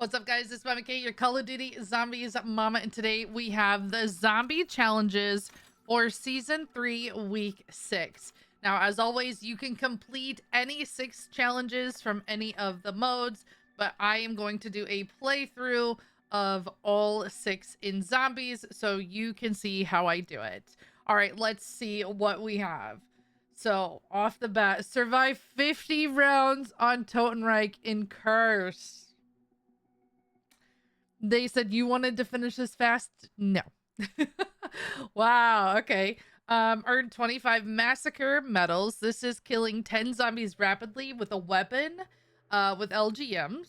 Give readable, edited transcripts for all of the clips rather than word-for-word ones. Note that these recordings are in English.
What's up, guys? It's Mama K, your Call of Duty Zombies Mama, and today we have the zombie challenges for Season 3, Week 6. Now, as always, you can complete any 6 challenges from any of the modes, but I am going to do a playthrough of all 6 in zombies so you can see how I do it. All right, let's see what we have. So, off the bat, survive 50 rounds on Totenreich in Curse. They said you wanted to finish this fast? No. Wow, okay. Earned 25 massacre medals. This is killing 10 zombies rapidly with a weapon, with LGMs.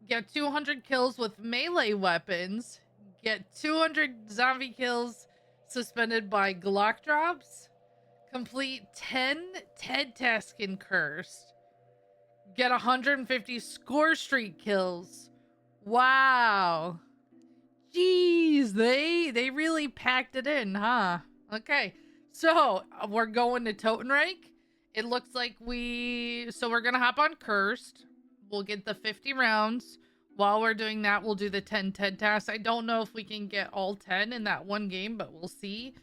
Get 200 kills with melee weapons. Get 200 zombie kills suspended by Glocke drops. Complete 10 TED tasks in Cursed. Get 150 Scorestreak kills. Wow. Jeez, they really packed it in, huh? Okay. So, we're going to Totenreich. It looks like we're going to hop on Cursed. We'll get the 50 rounds. While we're doing that, we'll do the 10 TED tasks. I don't know if we can get all 10 in that one game, but we'll see.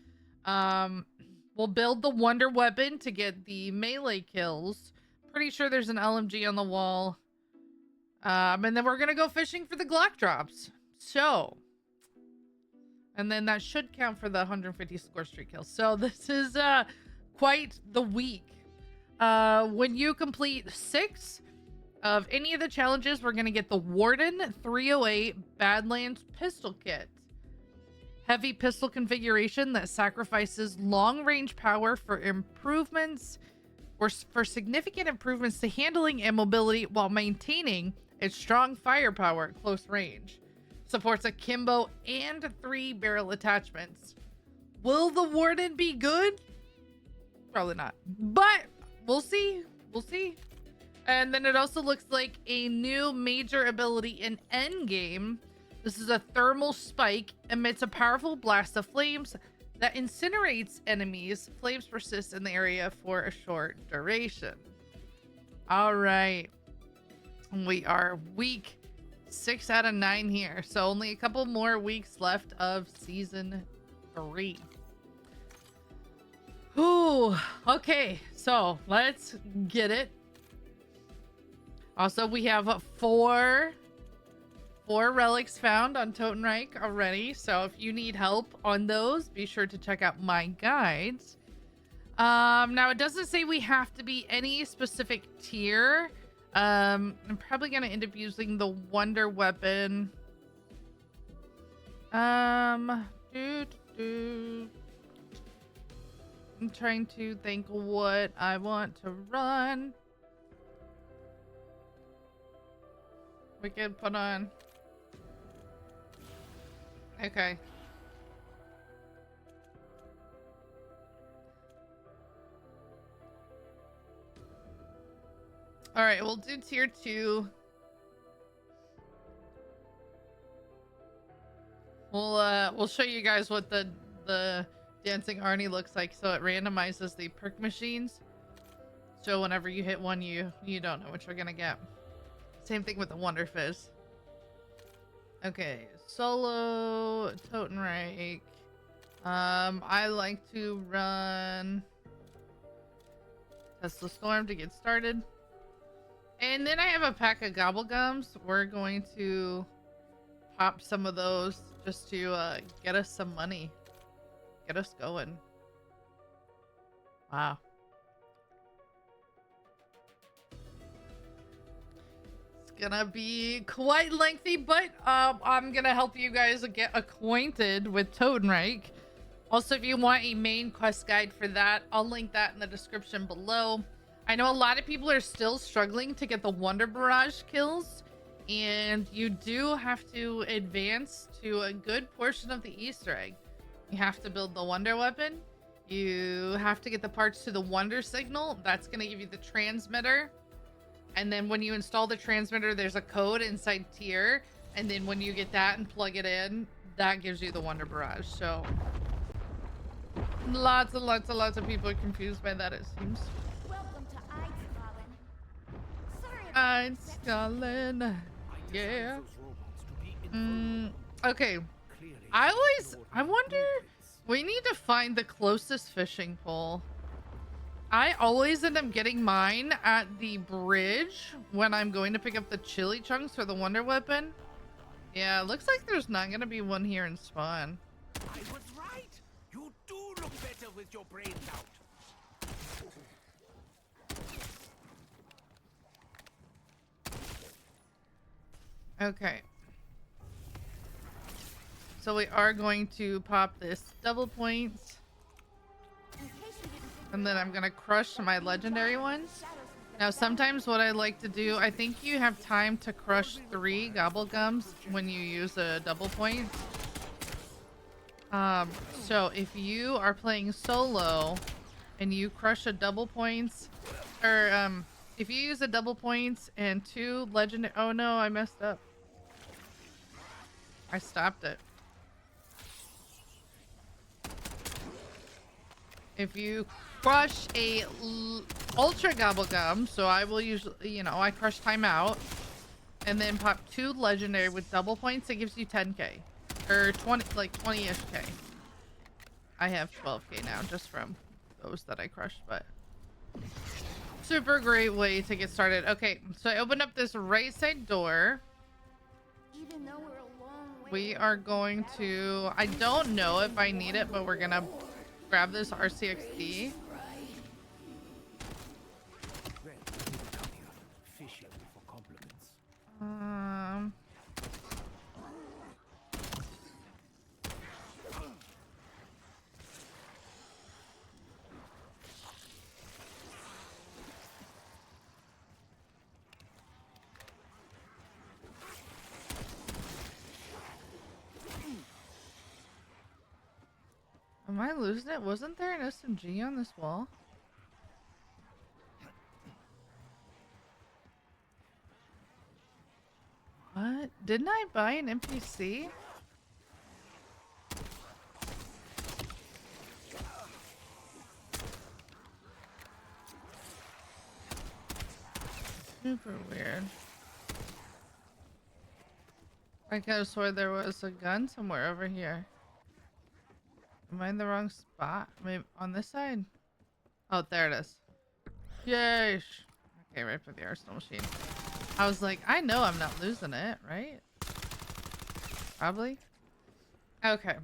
We'll build the Wonder Weapon to get the melee kills. Pretty sure there's an LMG on the wall. And then we're gonna go fishing for the Glocke drops. So, and then that should count for the 150 Scorestreak kills. So this is quite the week. When you complete 6 of any of the challenges, we're gonna get the Warden 308 Badlands pistol kit. Heavy pistol configuration that sacrifices long range power for improvements or for significant improvements to handling and mobility while maintaining its strong firepower at close range. Supports akimbo and 3 barrel attachments. Will the Warden be good? Probably not, but we'll see. We'll see. And then it also looks like a new major ability in Endgame. This is a thermal spike, emits a powerful blast of flames that incinerates enemies. Flames persist in the area for a short duration. All right. We are week 6 out of 9 here. So only a couple more weeks left of season 3. Ooh, okay. So let's get it. Also, we have 4 relics found on Totenreich already. So if you need help on those, be sure to check out my guides. Now it doesn't say we have to be any specific tier. I'm probably gonna end up using the Wonder Weapon. I'm trying to think what I want to run. We can put on. Okay. All right, we'll do tier 2. We'll show you guys what the dancing Arnie looks like. So it randomizes the perk machines. So whenever you hit one, you don't know what you're gonna get. Same thing with the Wonder Fizz. Okay, solo Totenreich. I like to run Tesla Storm to get started. And then I have a pack of gobblegums. We're going to pop some of those just to get us some money. Get us going. Wow. It's gonna be quite lengthy, but I'm gonna help you guys get acquainted with Totenreich. Also, if you want a main quest guide for that, I'll link that in the description below. I know a lot of people are still struggling to get the Wunderbarrage kills, and you do have to advance to a good portion of the Easter egg. You have to build the Wonder Weapon. You have to get the parts to the Wonder Signal. That's going to give you the transmitter. And then when you install the transmitter, there's a code inside tier. And then when you get that and plug it in, that gives you the Wunderbarrage. So lots of people are confused by that, it seems. Welcome to Eidskallen. Sorry Eidskallen. Yeah. Okay. I wonder, we need to find the closest fishing pole. I always end up getting mine at the bridge when I'm going to pick up the chili chunks for the wonder weapon. Yeah, looks like there's not gonna be one here in spawn. I was right. You do look better with your brains out. Okay. So we are going to pop this double points. And then I'm gonna crush my legendary ones. Now sometimes what I like to do, I think you have time to crush 3 gobblegums when you use a double point. So if you are playing solo and you crush a double points, or if you use a double points and 2 legendary, oh no, I messed up. I stopped it. If you crush a ultra gobblegum, so I will usually, you know, I crush timeout and then pop 2 legendary with double points, it gives you 10k or 20, like 20-ish k. I have 12k now just from those that I crushed, but super great way to get started. Okay, so I opened up this right side door. Even though we're a long way We away are from going to, I don't know if I need it, but we're gonna grab this RCXD. Am I losing it? Wasn't there an SMG on this wall? What? Didn't I buy an NPC? Super weird. I could have swore there was a gun somewhere over here. Am I in the wrong spot? Maybe on this side? Oh, there it is. Yeesh. Okay, right for the arsenal machine. I was like, I know I'm not losing it, right? Probably. Okay.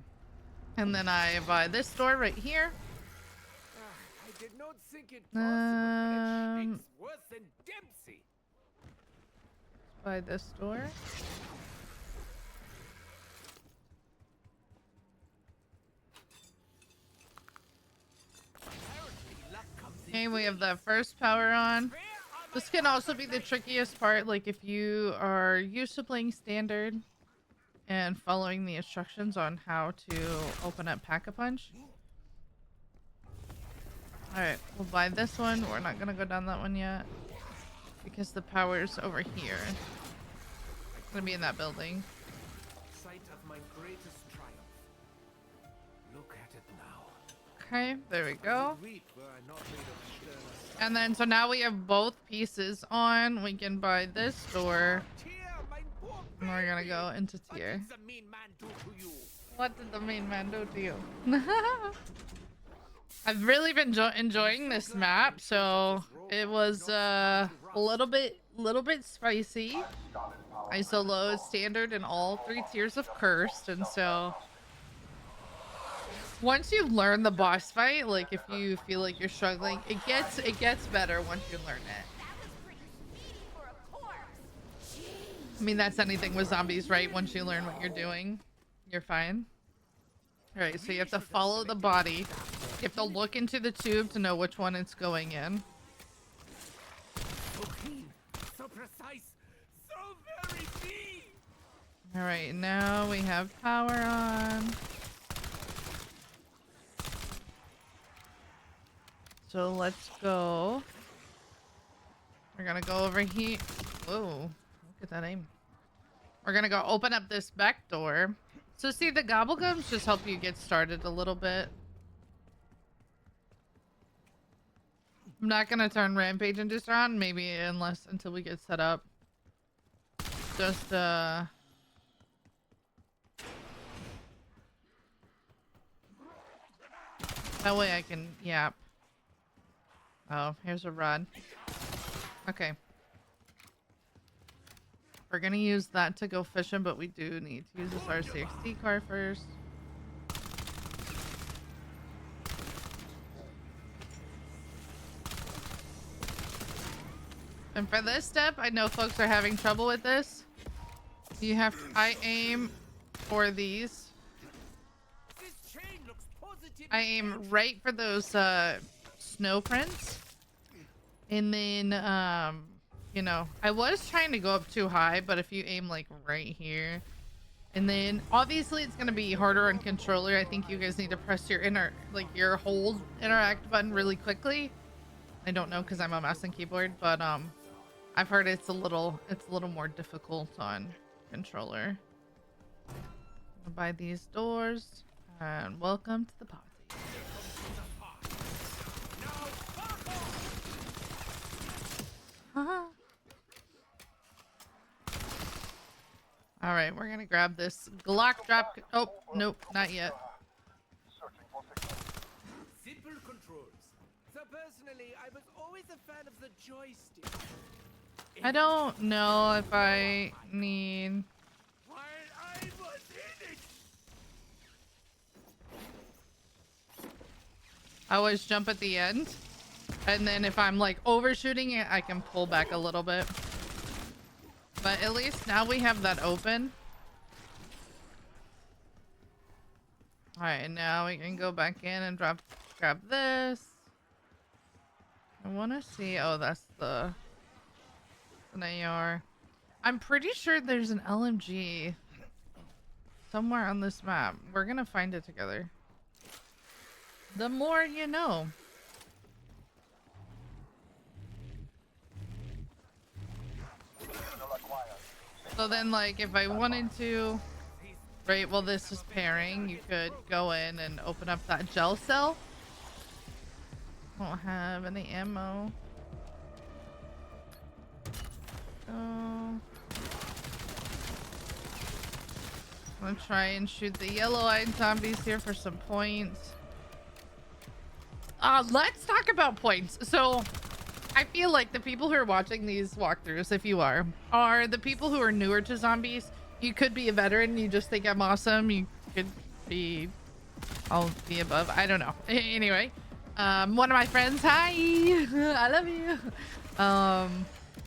And then I buy this door right here. I did not think it possible, but it stinks worse than Dempsey. Buy this door. Okay, we have the first power on. This can also be the trickiest part, like if you are used to playing standard and following the instructions on how to open up Pack-a-Punch. Alright, we'll buy this one. We're not gonna go down that one yet because the power's over here. It's gonna be in that building. Sight of my greatest triumph. Look at it now. Okay, there we go. Weep were I not made of sterner stone. And then so now we have both pieces on. We can buy this door. Tear, my poor And we're gonna baby. go into What tier. did the mean man do to you? What did the main man do to you? I've really been enjoying this map, so it was a little bit spicy. I soloed standard in all 3 tiers of cursed, and so once you learn the boss fight, like if you feel like you're struggling, it gets better once you learn it. that was pretty speedy for a corpse. I mean, that's anything with zombies, right? Once you learn what you're doing, you're fine. All right, so you have to follow the body. You have to look into the tube to know which one it's going in. So clean, so precise, so very clean. All right, now we have power on. So let's go. We're gonna go over here. Whoa, look at that aim. We're gonna go open up this back door. So see, the gobblegums just help you get started a little bit. I'm not gonna turn Rampage into on, maybe until we get set up. just that way I can yap. Oh, here's a rod. Okay. We're gonna use that to go fishing, but we do need to use this RCXD car first. And for this step, I know folks are having trouble with this. You have to, I aim for these. I aim right for those snow prints. And then you know, I was trying to go up too high, but if you aim like right here, and then obviously it's gonna be harder on controller. I think you guys need to press your your hold interact button really quickly. I don't know because I'm a mouse and keyboard, but I've heard it's a little more difficult on controller. I'll buy these doors and welcome to the party. All right, we're gonna grab this Glocke drop. Oh, nope, not yet. Simple controls. So personally, I was always a fan of the joystick. I don't know if I need. While I was in it. I always jump at the end, and then if I'm like overshooting it, I can pull back a little bit. But at least now we have that open. All right, now we can go back in and grab this. I want to see. Oh, that's an AR. I'm pretty sure there's an LMG somewhere on this map. We're gonna find it together. The more you know. So then, like, if I wanted to, right, well, this is pairing. You could go in and open up that gel cell. Don't have any ammo. I'm gonna try and shoot the yellow-eyed zombies here for some points. Let's talk about points. So I feel like the people who are watching these walkthroughs, if you are the people who are newer to zombies. You could be a veteran. You just think I'm awesome. You could be all the above. I don't know. Anyway, one of my friends. Hi, I love you.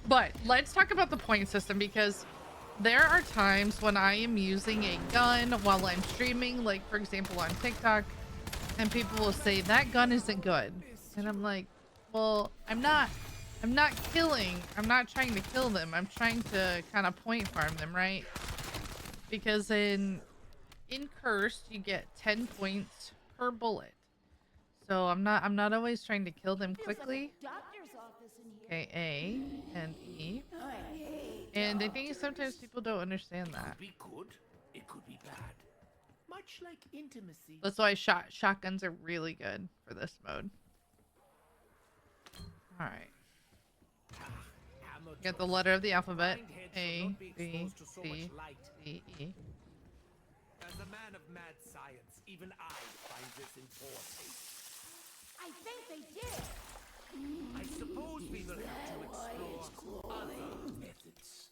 But let's talk about the point system, because there are times when I am using a gun while I'm streaming, like for example on TikTok, and people will say that gun isn't good, and I'm like, well, I'm not killing. I'm not trying to kill them. I'm trying to kind of point farm them, right? Because in Cursed you get 10 points per bullet. So I'm not always trying to kill them quickly. Okay, A and E. And I think sometimes people don't understand that. It could be good. It could be bad. Much like intimacy. That's why shotguns are really good for this mode. All right. Get the letter of the alphabet. A, B, C, D, E. As a man of mad science, even I find this important. I think they did. I suppose we will have to explore other methods.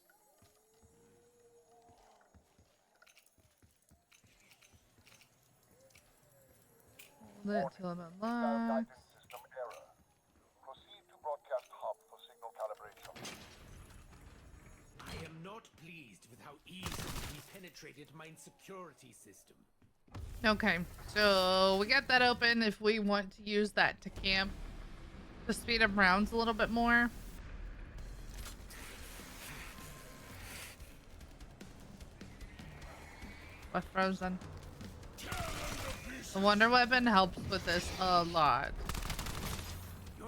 Hold it till it unlocks. System error. Proceed to broadcast hub for signal calibration. I am not pleased with how easily he penetrated my security system. Okay, so we got that open if we want to use that to camp to speed up rounds a little bit more. What's frozen? The wonder weapon helps with this a lot.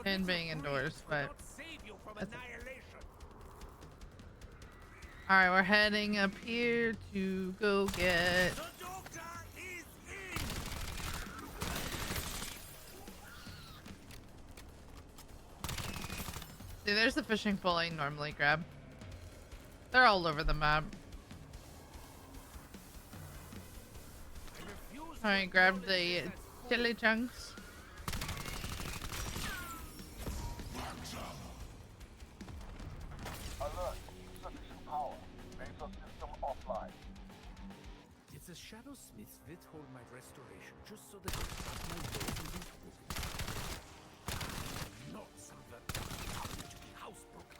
And being indoors, but alright, we're heading up here to go get see, there's the fishing pole I normally grab. They're all over the map. Alright, grab the chili chunks. Alert. Insufficient power. Laser system offline. Did the Shadow Smiths withhold my restoration just so that my boat isn't broken? Not some of that housebroken.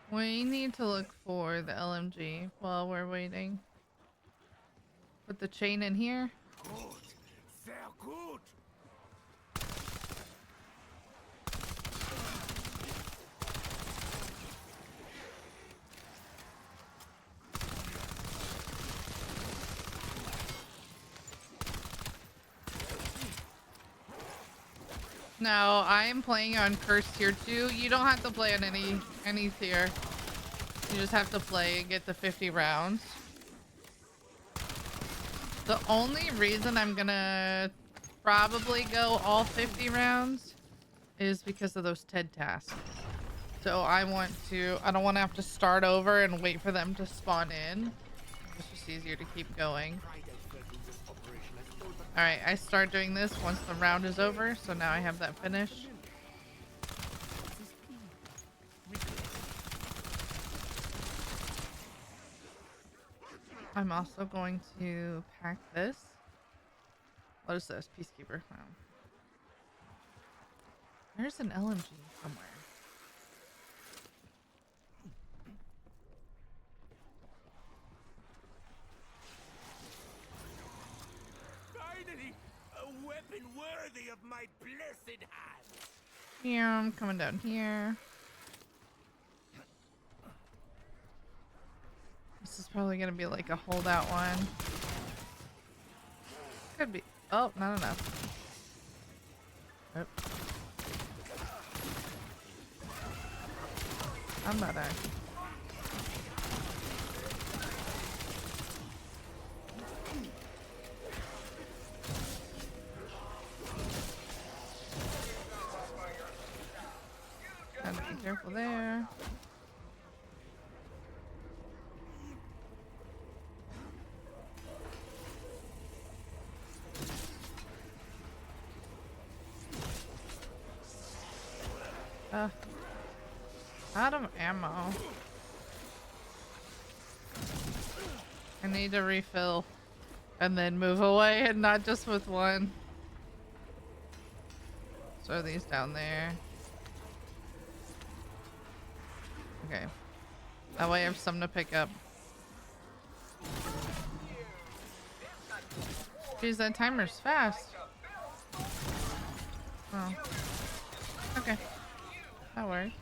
We need to look for the LMG while we're waiting. Put the chain in here. Good. Sehr good. No, I am playing on Curse Tier 2. You don't have to play on any tier. You just have to play and get the 50 rounds. The only reason I'm gonna probably go all 50 rounds is because of those TED tasks. So I don't want to have to start over and wait for them to spawn in. It's just easier to keep going. Alright, I start doing this once the round is over, so now I have that finished. I'm also going to pack this. What is this? Peacekeeper. Wow. There's an LMG somewhere. Finally, a weapon worthy of my blessed hand. Here, I'm coming down here. This is probably gonna be like a holdout one. Could be. Oh, not enough. Nope. I'm better. Gotta be careful there. Out of ammo. I need to refill and then move away and not just with one. Throw these down there. Okay. That way I have some to pick up. Geez, that timer's fast. Oh. Okay. That works.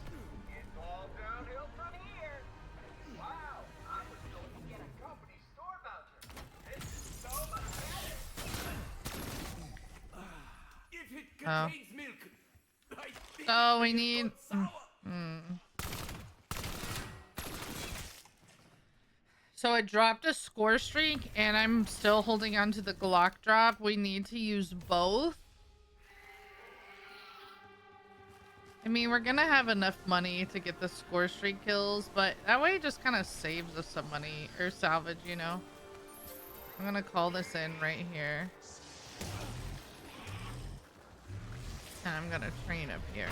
Oh. Oh, we need. So it dropped a Scorestreak, and I'm still holding on to the Glocke drop. We need to use both. I mean, we're gonna have enough money to get the Scorestreak kills, but that way it just kind of saves us some money, or salvage, you know. I'm gonna call this in right here. And I'm gonna train up here.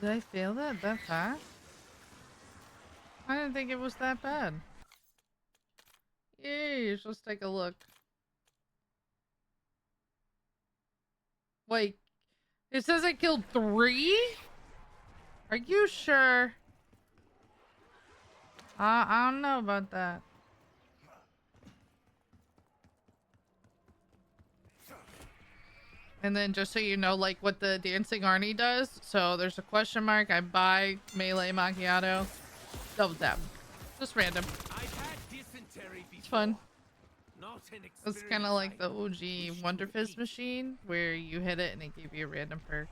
Did I fail that fast? I didn't think it was that bad. Yay, let's take a look. Wait, it says I killed 3? Are you sure? I don't know about that. And then just so you know, like what the Dancing Arnie does. So there's a question mark. I buy melee macchiato. Double tap. Just random. I've had this fun. Not an It's kind of like the experience I OG wish to Wonder Fist repeat. machine where you hit it and it gave you a random perk.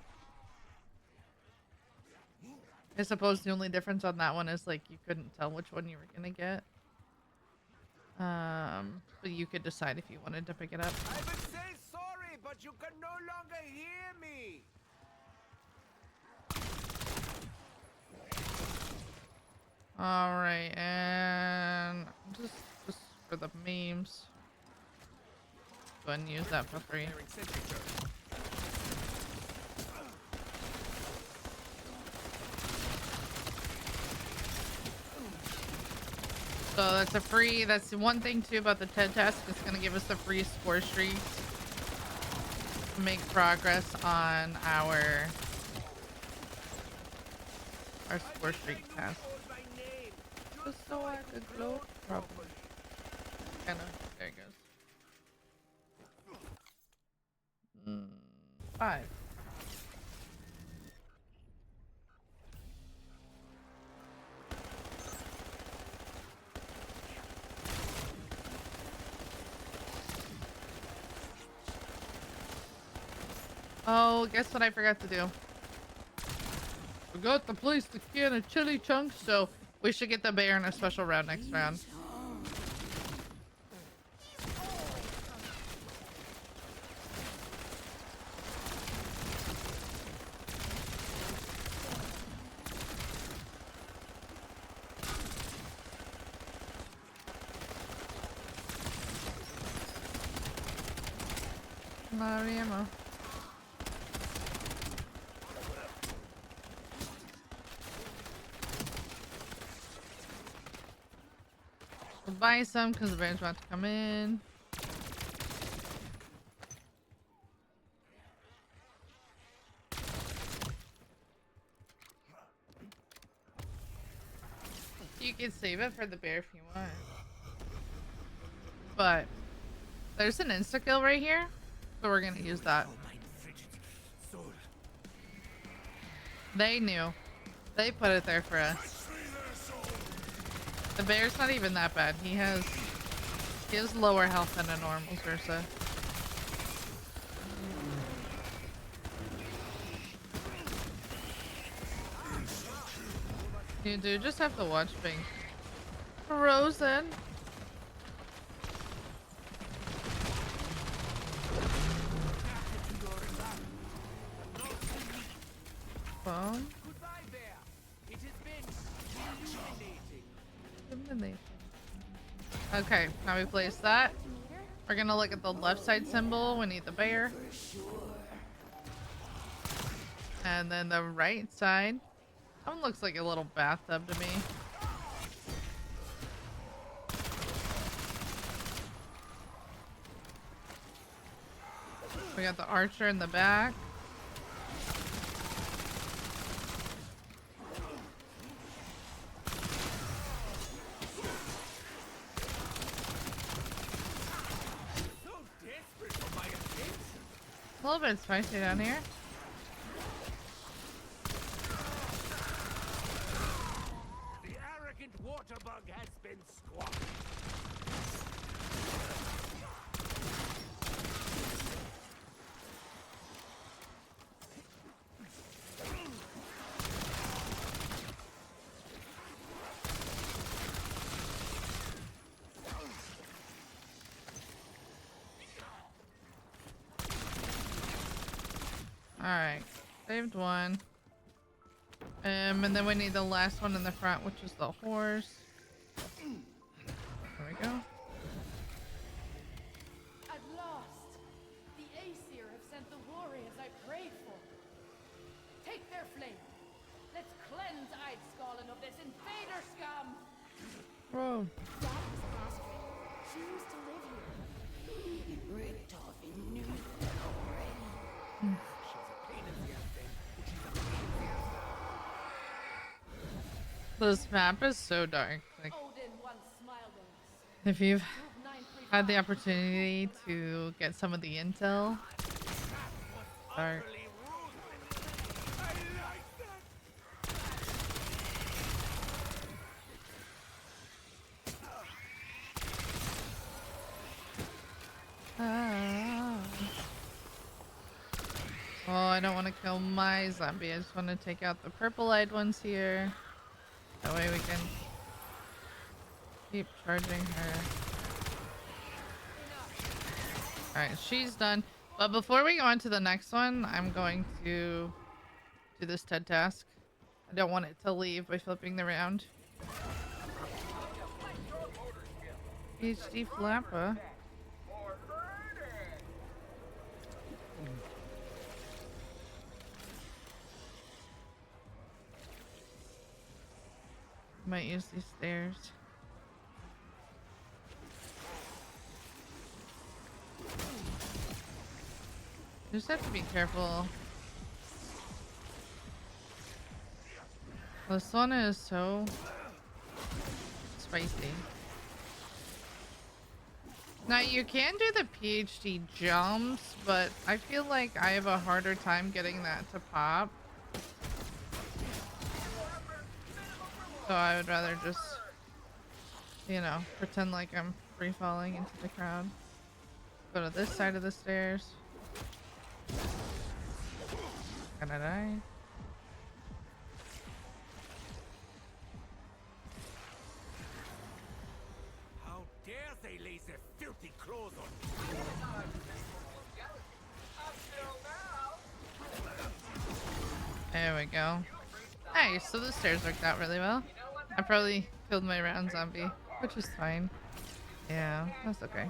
I suppose the only difference on that one is like you couldn't tell which one you were gonna get. But you could decide if you wanted to pick it up. I would say sorry, but you can no longer hear me. All right, and just for the memes, go ahead and use that for free. So that's a free. That's the one thing too about the TED task. It's gonna give us the free score streaks to make progress on our score streak task. Just so I could gloat properly. Kinda. There it goes. 5. Oh, guess what I forgot to do? Forgot to place the can of chili chunks, so we should get the bear in a special round next round. Not any ammo. We'll buy some because the bear's about to come in. You can save it for the bear if you want. But there's an insta kill right here, so we're gonna use that. They knew. They put it there for us. The bear's not even that bad. He has lower health than a normal Ursa. You do just have to watch being frozen. Boom. Goodbye, bear. It has been illuminating. Okay, now we place that. We're gonna look at the left side symbol. We need the bear. And then the right side. That one looks like a little bathtub to me. We got the archer in the back. A little bit spicy down here. The arrogant water bug has been squashed. Alright, saved one. And then we need the last one in the front, which is the horse. There we go. At last, the Aesir have sent the warriors I prayed for. Take their flame. Let's cleanse Eidskalen of this invader scum. Whoa. Darkness Scorestreak. Choose to live here. Ripped off in New already. This map is so dark. Like, Odin once smiled on us. if you've Group 935. had the opportunity to get some of the intel, dark. Ah. Oh, I don't want to kill my zombie. I just want to take out the purple-eyed ones here. That way we can keep charging her. Alright, she's done. But before we go on to the next one, I'm going to do this TED task. I don't want it to leave by flipping the round. PhD Flappa. Might use these stairs. Just have to be careful. This one is so spicy. Now you can do the PhD jumps, but I feel like I have a harder time getting that to pop. So I would rather just, you know, pretend like I'm free falling into the crowd. Go to this side of the stairs. Gonna die. How dare they lay their filthy clothes on There we go. Nice, so the stairs worked out really well. I probably killed my round zombie, which is fine. Yeah, that's okay.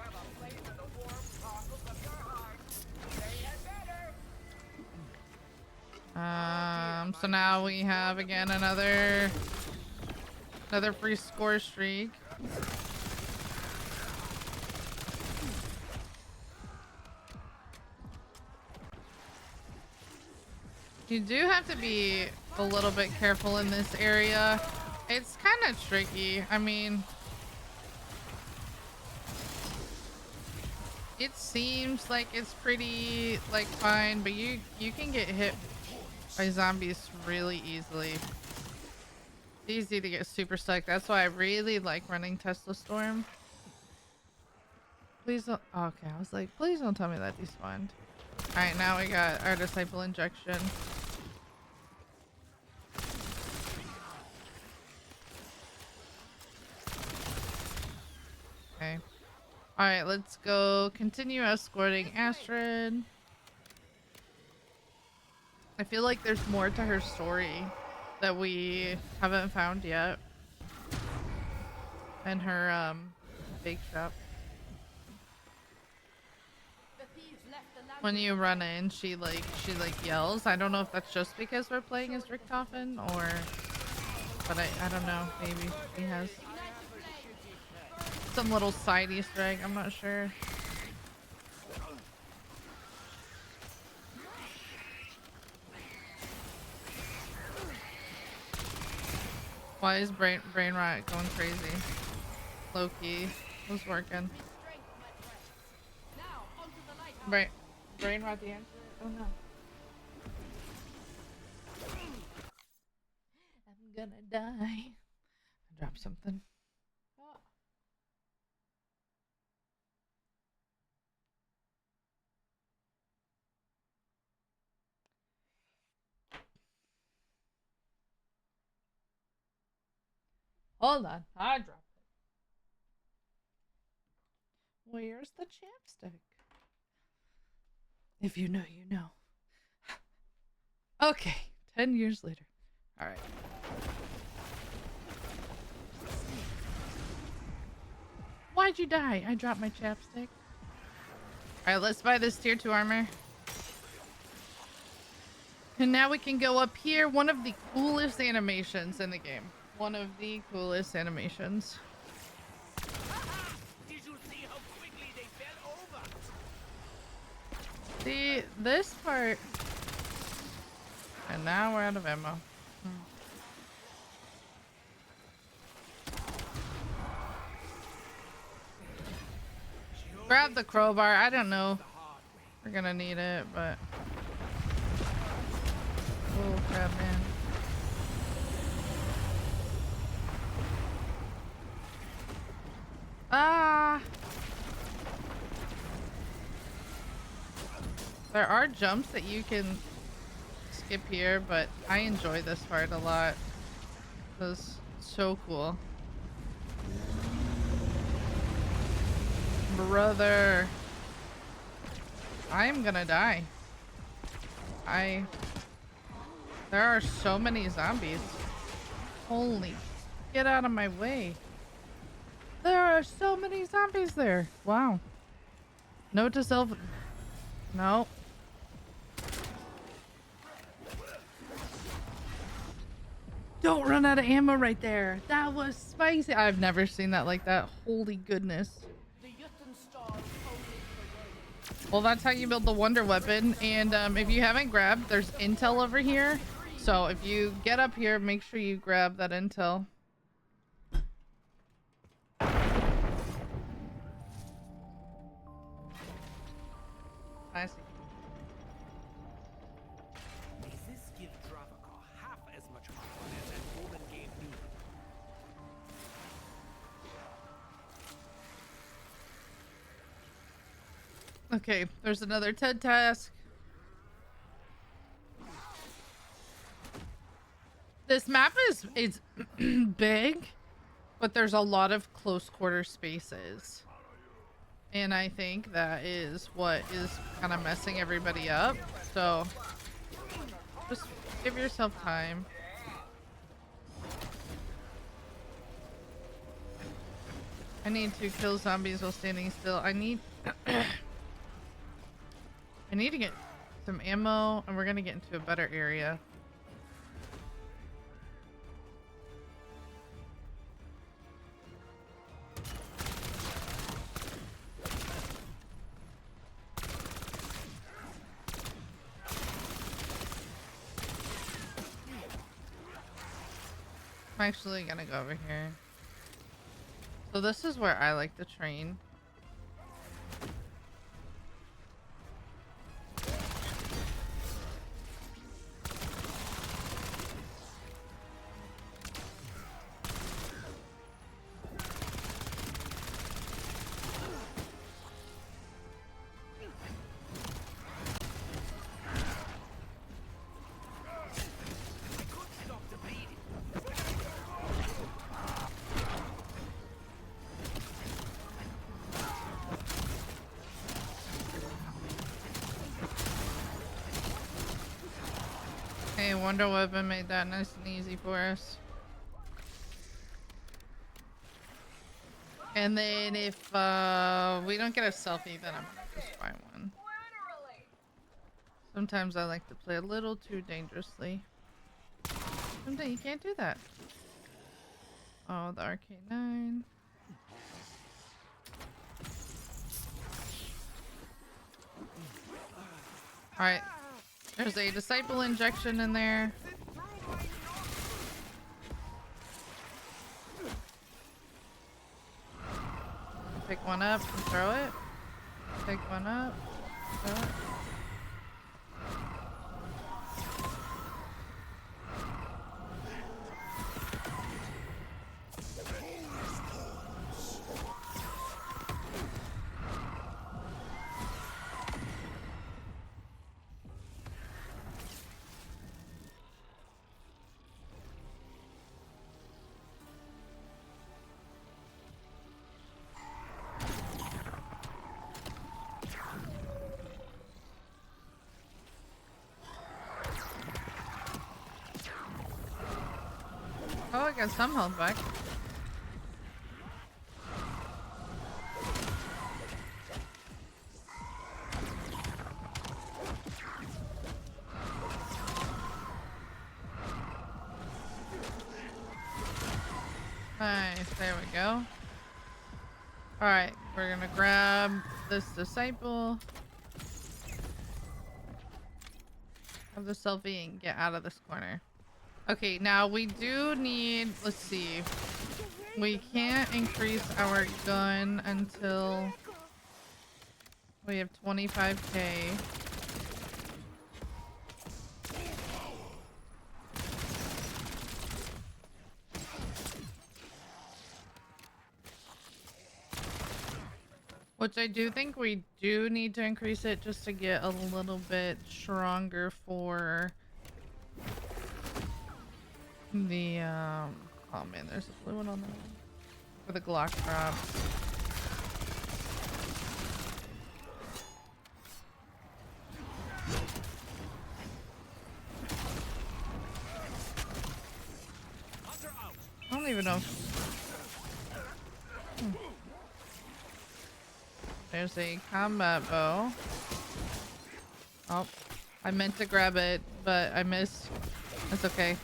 So now we have again another free score streak. You do have to be a little bit careful in this area. It's kind of tricky. I mean, it seems like it's pretty like fine, but you can get hit by zombies really easily. It's easy to get super stuck. That's why I really like running Tesla Storm. Please don't. Oh, okay, I was like, please don't tell me that despawned. All right, now we got our disciple injection. Okay. All right, let's go continue escorting Astrid. I feel like there's more to her story that we haven't found yet. And her bake shop. When you run in, she yells. I don't know if that's just because we're playing as Richtofen or, but I don't know. Maybe she has some little side Easter egg. I'm not sure. Why is brain rot going crazy? Loki was working. Brain rot the answer? Oh no. I'm gonna die. I dropped something. Oh. Hold on, I dropped it. Where's the chapstick? If you know, you know. Okay, 10 years later. All right. Why'd you die? I dropped my chapstick. All right, let's buy this tier 2 armor. And now we can go up here. One of the coolest animations in the game. One of the coolest animations. Did you see how quickly they fell over? See, this part. And now we're out of ammo. Grab the crowbar. I don't know. We're gonna need it, but. Oh, crap, man. Ah! There are jumps that you can skip here, but I enjoy this part a lot. It's so cool. Brother. I'm gonna die. There are so many zombies. Holy, get out of my way. There are so many zombies there. Wow. Note to self. No. Don't run out of ammo right there. That was spicy. I've never seen that like that. Holy goodness. Well, that's how you build the wonder weapon. And if you haven't grabbed, there's intel over here. So if you get up here, make sure you grab that intel. I see. May this give Dravaka half as much power as that woman gave me. Okay, there's another TED task. This map is big, but there's a lot of close quarter spaces. And I think that is what is kind of messing everybody up. So just give yourself time. I need to kill zombies while standing still. I need I need to get some ammo, and we're gonna get into a better area. I'm actually gonna go over here. So this is where I like to train. Hey, Wonder Weapon made that nice and easy for us. And then if we don't get a selfie, then I'm gonna just buy one. Sometimes I like to play a little too dangerously. Sometimes you can't do that. Oh, the arcade 9. Alright. There's a disciple injection in there. Pick one up and throw it. Pick one up, throw it. Oh, I got some health back. Nice, there we go. Alright, we're gonna grab this disciple. Have the selfie and get out of this corner. Okay, now we do need, let's see. We can't increase our gun until we have 25k. Which I do think we do need to increase it just to get a little bit stronger for the oh man, there's a blue one on there. For the Glocke drop. I don't even know if... There's a combat bow. Oh, I meant to grab it, but I missed. That's okay.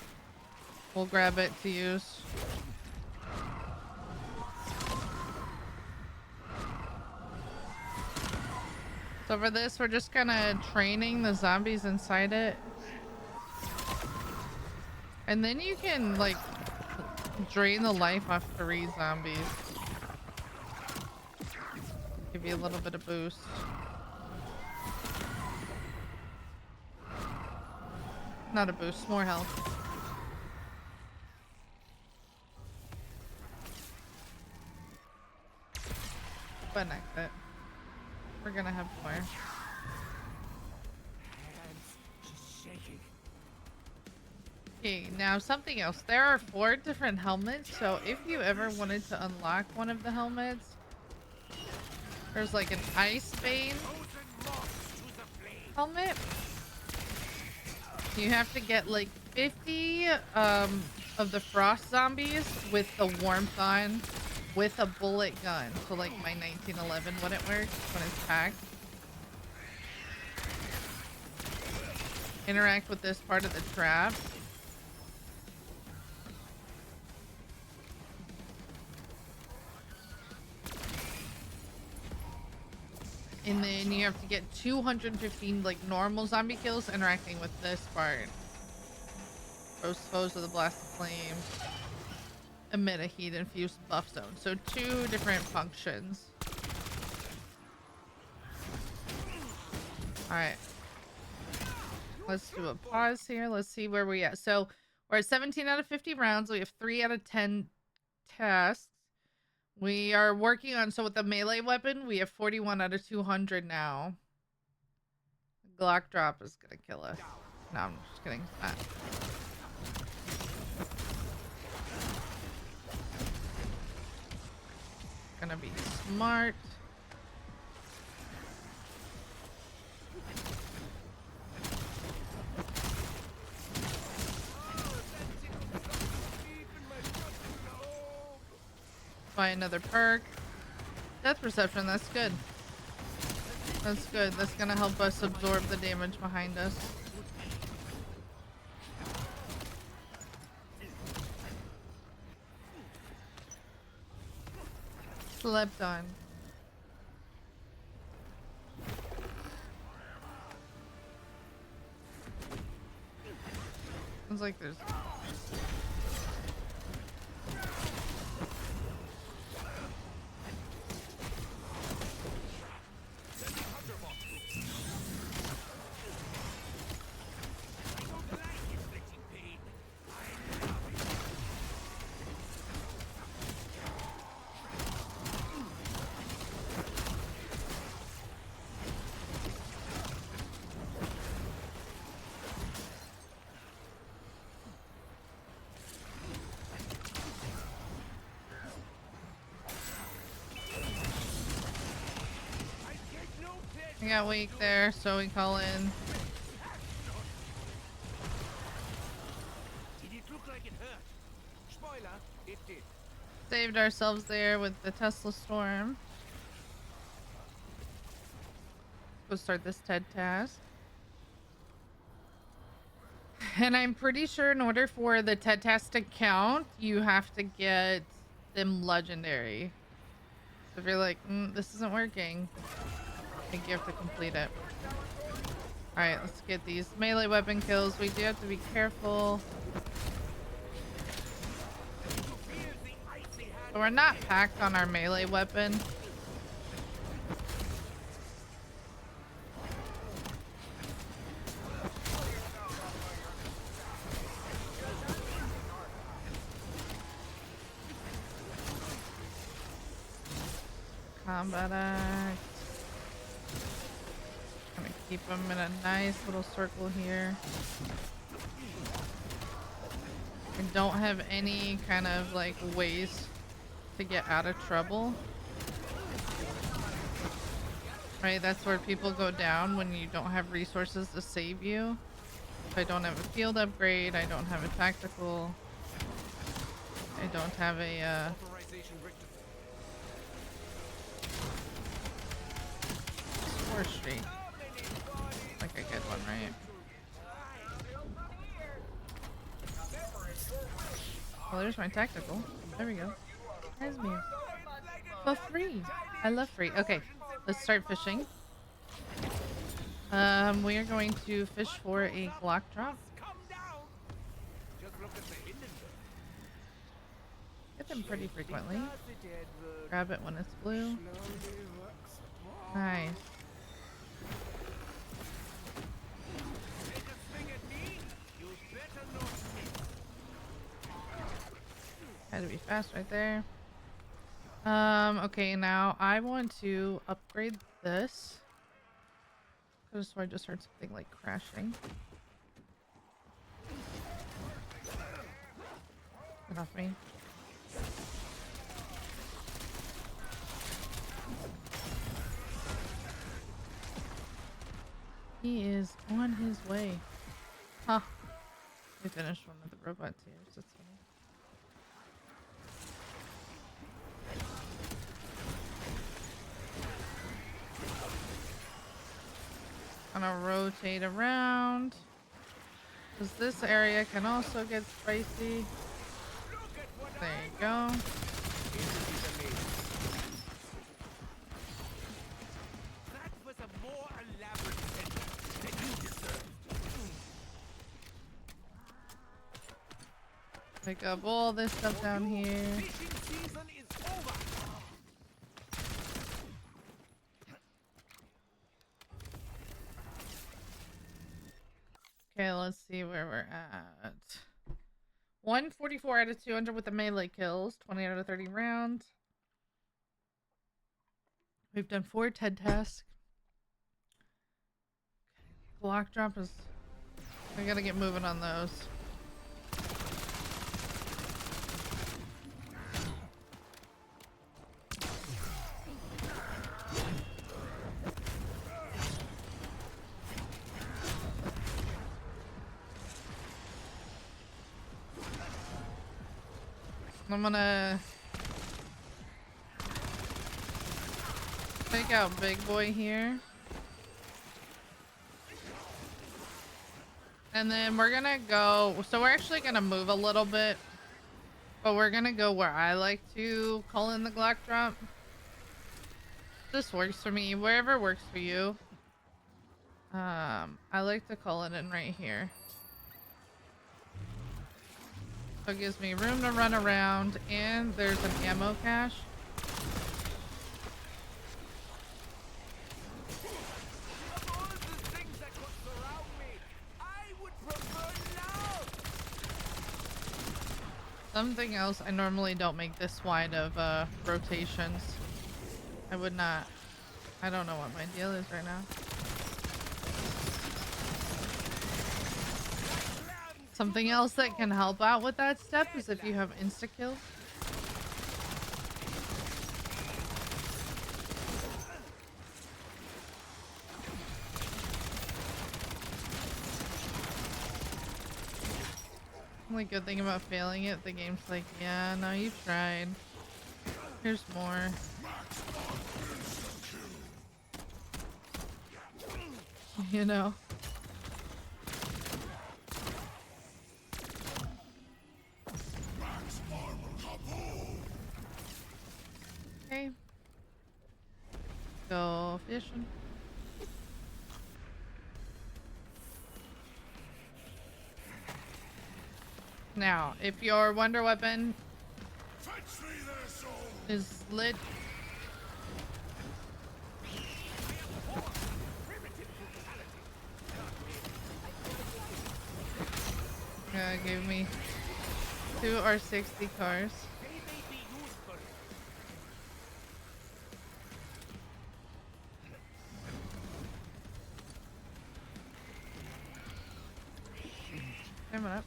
We'll grab it to use. So for this, we're just kind of training the zombies inside it. And then you can, like, drain the life off 3 zombies. Give you a little bit of boost. Not a boost, more health. But next it. We're gonna have more. Okay, now something else. There are 4 different helmets, so if you ever wanted to unlock one of the helmets, there's like an Ice Bane helmet. You have to get like 50 of the frost zombies with the warmth on with a bullet gun. So like my 1911 wouldn't work when it's packed. Interact with this part of the trap. And then you have to get 215 like normal zombie kills interacting with this part. Those foes of the blast of flames emit a heat infused buff zone. So 2 different functions. Alright. Let's do a pause here. Let's see where we're at. So we're at 17 out of 50 rounds. We have 3 out of 10 tasks. We are working on, so with the melee weapon, we have 41 out of 200 now. Glocke drop is gonna kill us. No, I'm just kidding. Gonna be smart. Buy another perk. Death perception, that's good. That's good. That's gonna help us absorb the damage behind us. Slept on. Sounds like there's... I got weak there, so we call in. Did it look like it hurt? Spoiler, it did. Saved ourselves there with the Tesla Storm. Let's start this TED task. And I'm pretty sure in order for the TED task to count, you have to get them legendary. So if you're like, this isn't working, I think you have to complete it. Alright, let's get these melee weapon kills. We do have to be careful. So we're not packed on our melee weapon. Combat axe. Keep them in a nice little circle here. I don't have any kind of like ways to get out of trouble. Right, that's where people go down when you don't have resources to save you. If I don't have a field upgrade, I don't have a tactical, I don't have a Scorestreak. Like a good one, right? Well, there's my tactical. There we go. There's me. For free. I love free. Okay, let's start fishing. We are going to fish for a Glocke drop. Get them pretty frequently. Grab it when it's blue. Nice. Had to be fast right there. Okay, now I want to upgrade this. So I just heard something like crashing. Get off me. He is on his way. Huh. We finished one of the robots here, so it's funny. Gonna rotate around, because this area can also get spicy. There you go. That was a more elaborate sentence than you deserve. Pick up all this stuff down here. Fishing season is over. Okay, let's see where we're at. 144 out of 200 with the melee kills. 20 out of 30 rounds. We've done 4 TED tasks. Glocke drop is... We gotta get moving on those. I'm gonna take out Big Boy here. And then we're gonna go, so we're actually gonna move a little bit, but we're gonna go where I like to call in the Glocke drop. This works for me, wherever works for you. I like to call it in right here. So it gives me room to run around, and there's an ammo cache. Of all the things that could surround me, I would prefer love. Something else, I normally don't make this wide of rotations. I would not. I don't know what my deal is right now. Something else that can help out with that step is if you have insta-kills. Only good thing about failing it, the game's like, yeah, no, you tried. Here's more. You know. Okay. Go fishing. Now, if your wonder weapon is lit, give me 2 R60 cars. Coming up.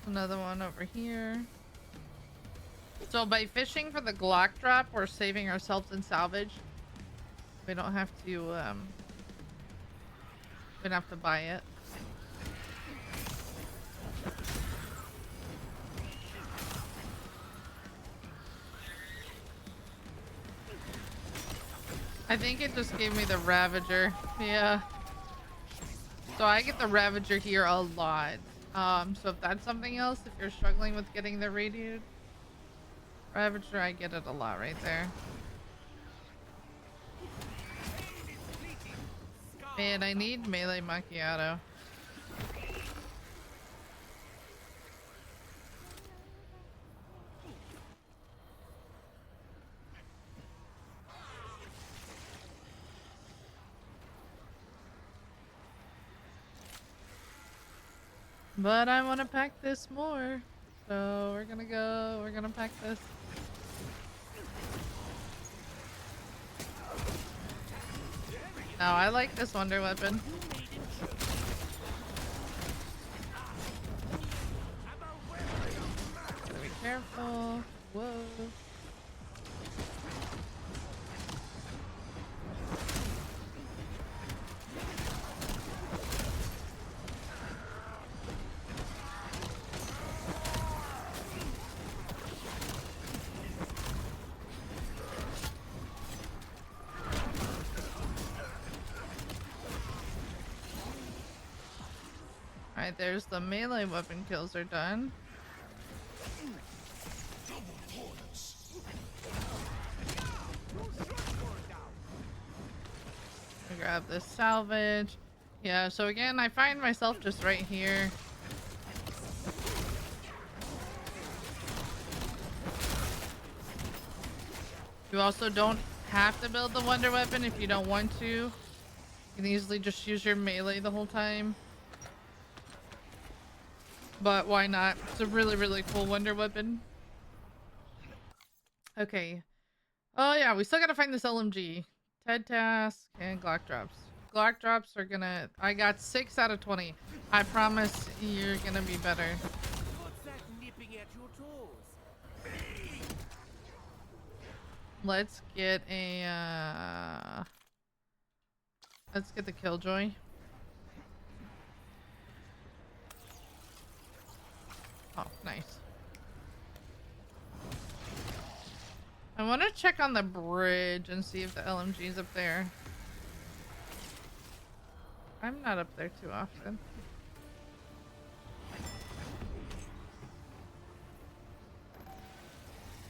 Another one over here. So by fishing for the Glocke drop, we're saving ourselves in salvage. We don't have to, we don't have to buy it. I think it just gave me the Ravager. Yeah. So I get the Ravager here a lot. So if that's something else, if you're struggling with getting the radiated Ravager, I get it a lot right there. Man, I need melee macchiato. But I want to pack this more. So we're gonna pack this. No, I like this wonder weapon. Gotta be careful. Whoa. Alright, there's the melee weapon kills are done. Grab this salvage. Yeah, so again, I find myself just right here. You also don't have to build the wonder weapon if you don't want to. You can easily just use your melee the whole time. But why not? It's a really, really cool wonder weapon. Okay. Oh yeah, we still gotta find this LMG. TED task and Glocke drops. Glocke drops are gonna... I got 6 out of 20. I promise you're gonna be better. What's that nipping at your toes? Let's get a... Let's get the Killjoy. Oh, nice. I want to check on the bridge and see if the LMG is up there. I'm not up there too often.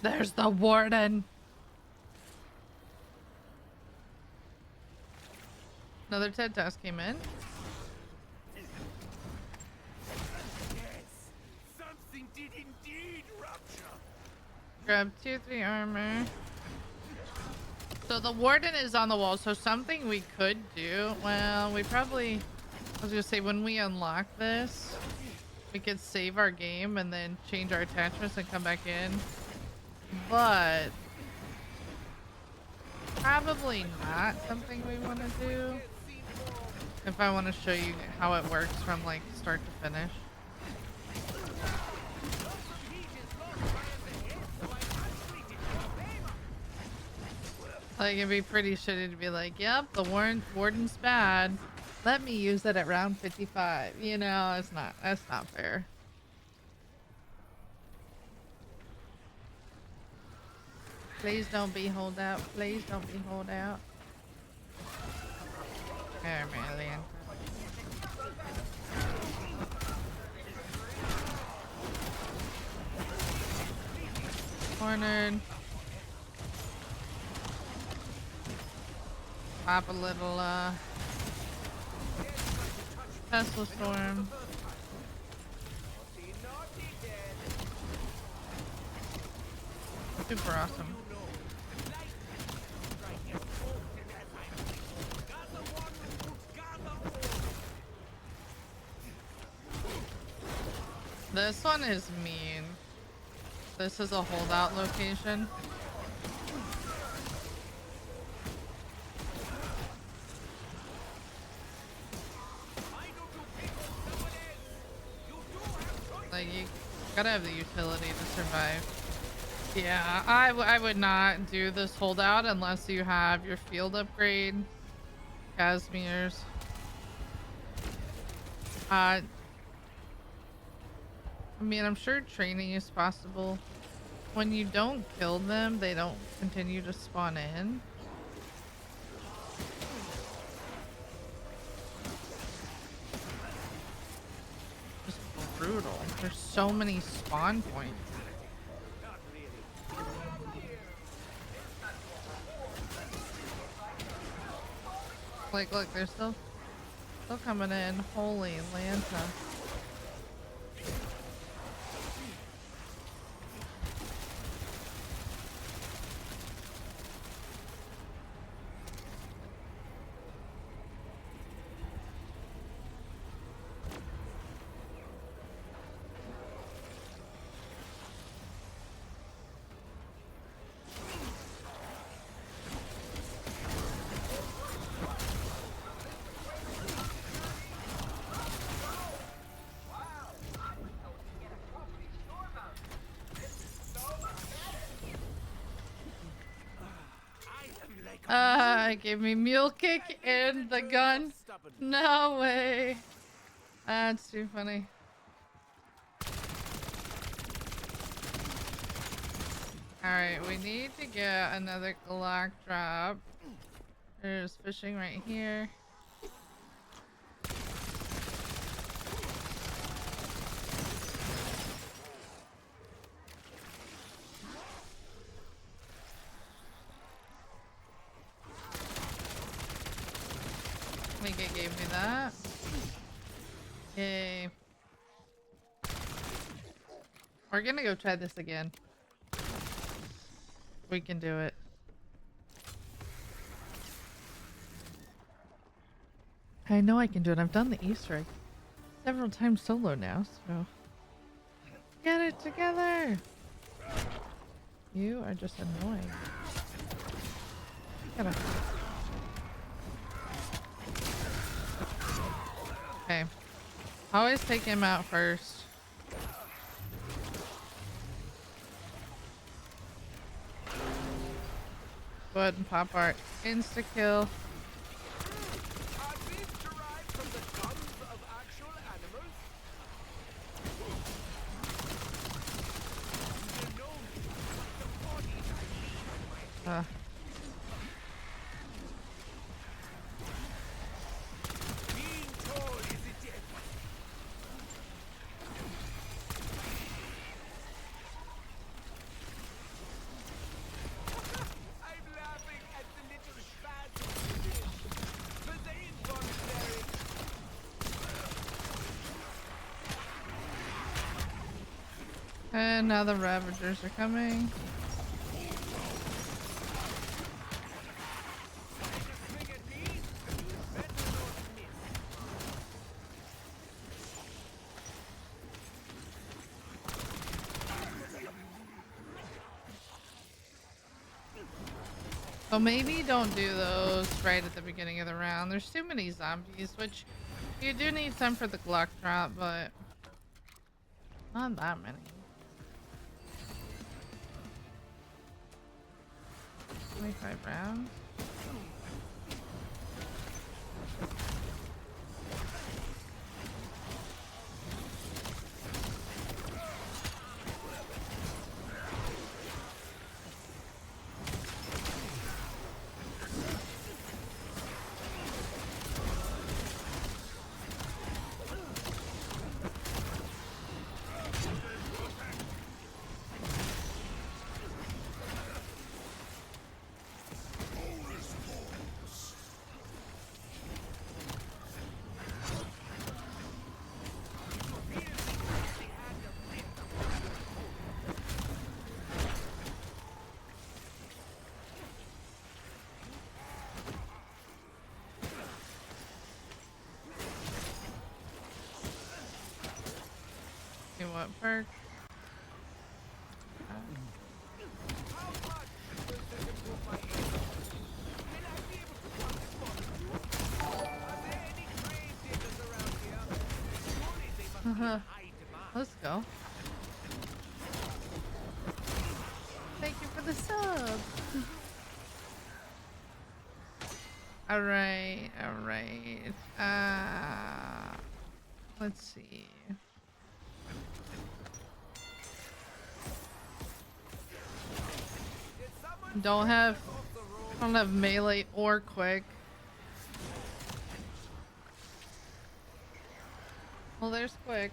There's the Warden. Another TED task came in. Did indeed rupture. Grab 2-3 armor. So the Warden is on the wall, so something we could do, well, we probably, I was gonna say, when we unlock this, we could save our game and then change our attachments and come back in. But probably not something we want to do if I want to show you how it works from like start to finish. Like, it'd be pretty shitty to be like, yep, the Warden's bad. Let me use it at round 55. You know, that's not fair. Please don't be holdout. Please don't be holdout. There, man. Cornered. Pop a little Tesla Storm. Super awesome. This one is mean. This is a holdout location. you gotta have the utility to survive. Yeah, I would not do this holdout unless you have your field upgrade, Casimirs. I mean, I'm sure training is possible. When you don't kill them, they don't continue to spawn in. Just brutal. There's so many spawn points. Like, look, they're still coming in. Holy Lanta. It gave me mule kick and the gun. No way. That's too funny. Alright, we need to get another Glocke drop. There's fishing right here. I think it gave me that. Yay. We're gonna go try this again. We can do it. I know I can do it. I've done the Easter egg several times solo now, so get it together. You are just annoying. Gotta... Okay. Always take him out first. Go ahead and pop our insta kill. And now the Ravagers are coming. So maybe don't do those right at the beginning of the round. There's too many zombies, which you do need some for the Glocke drop, but not that many. 25 rounds. What perk? Let's go. Alright, alright. Let's see. Don't have melee or quick. Well, there's quick.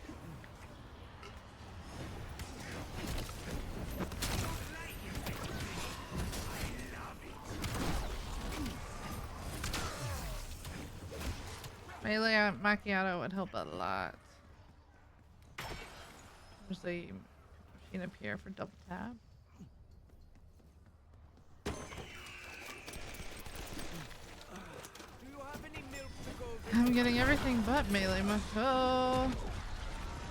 Melee macchiato would help a lot. There's a machine up here for double tap. I'm getting everything but melee macchiato.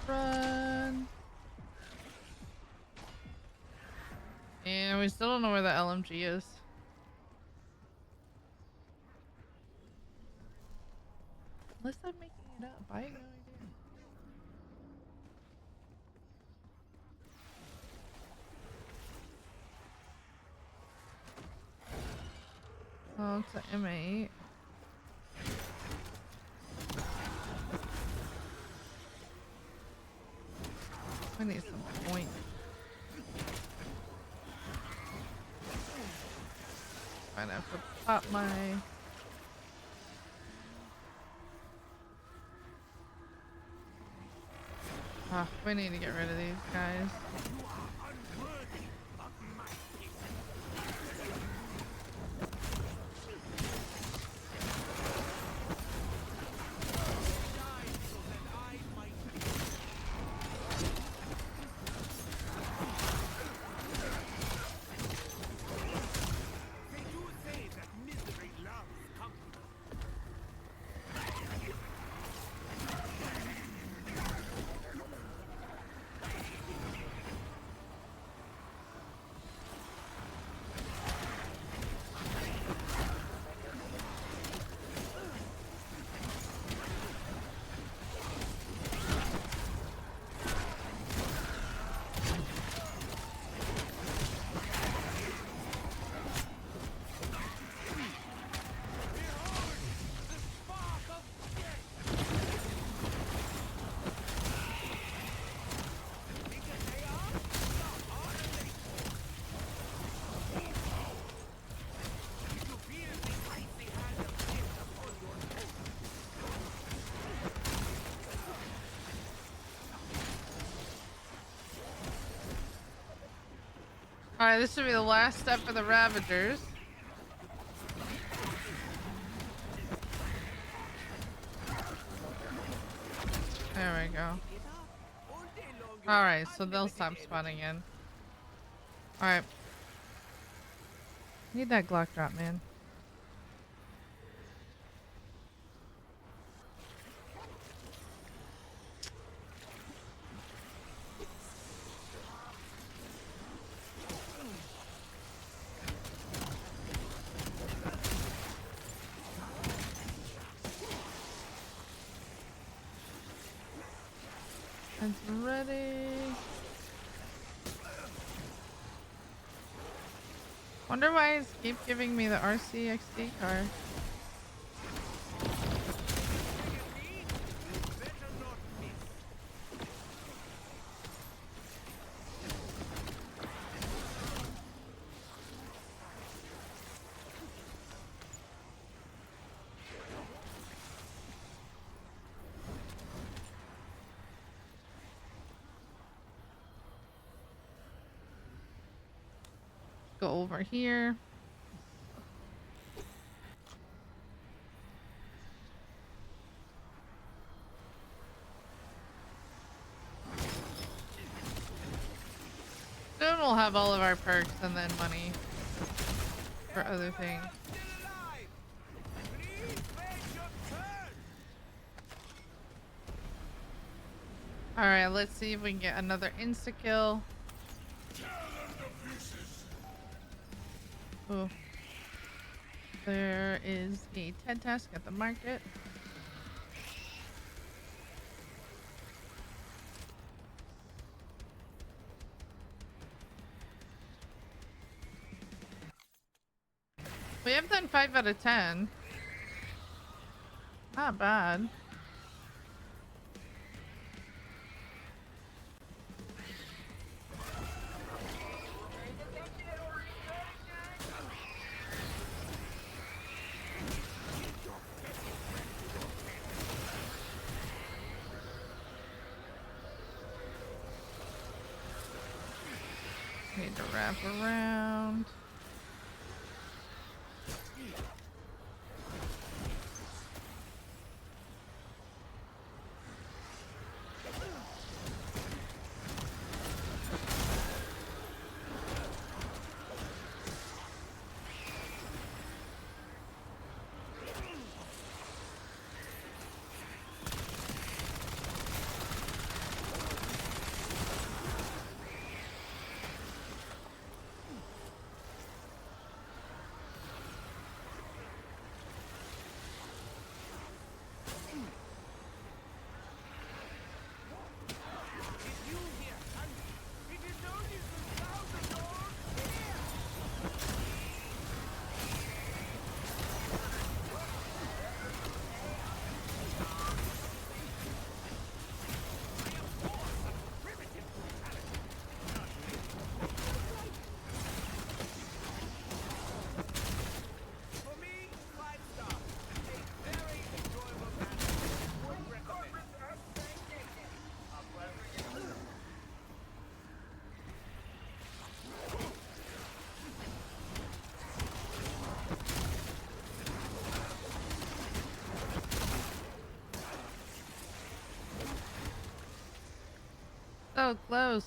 Run. And we still don't know where the LMG is. Unless I'm making it up. I have no idea. Oh, it's an M8. I need some point. Might have to pop my... Oh, we need to get rid of these guys. Alright, this should be the last step for the Ravagers. There we go. Alright, so they'll stop spawning in. Alright. Need that Glocke drop, man. It's ready. Wonder why it's keep giving me the RCXD card. Go over here. Soon we'll have all of our perks and then money for other things. Alright, let's see if we can get another insta-kill. Oh, there is a TED task at the market. We have done 5 out of 10. Not bad. Need to wrap around. So close.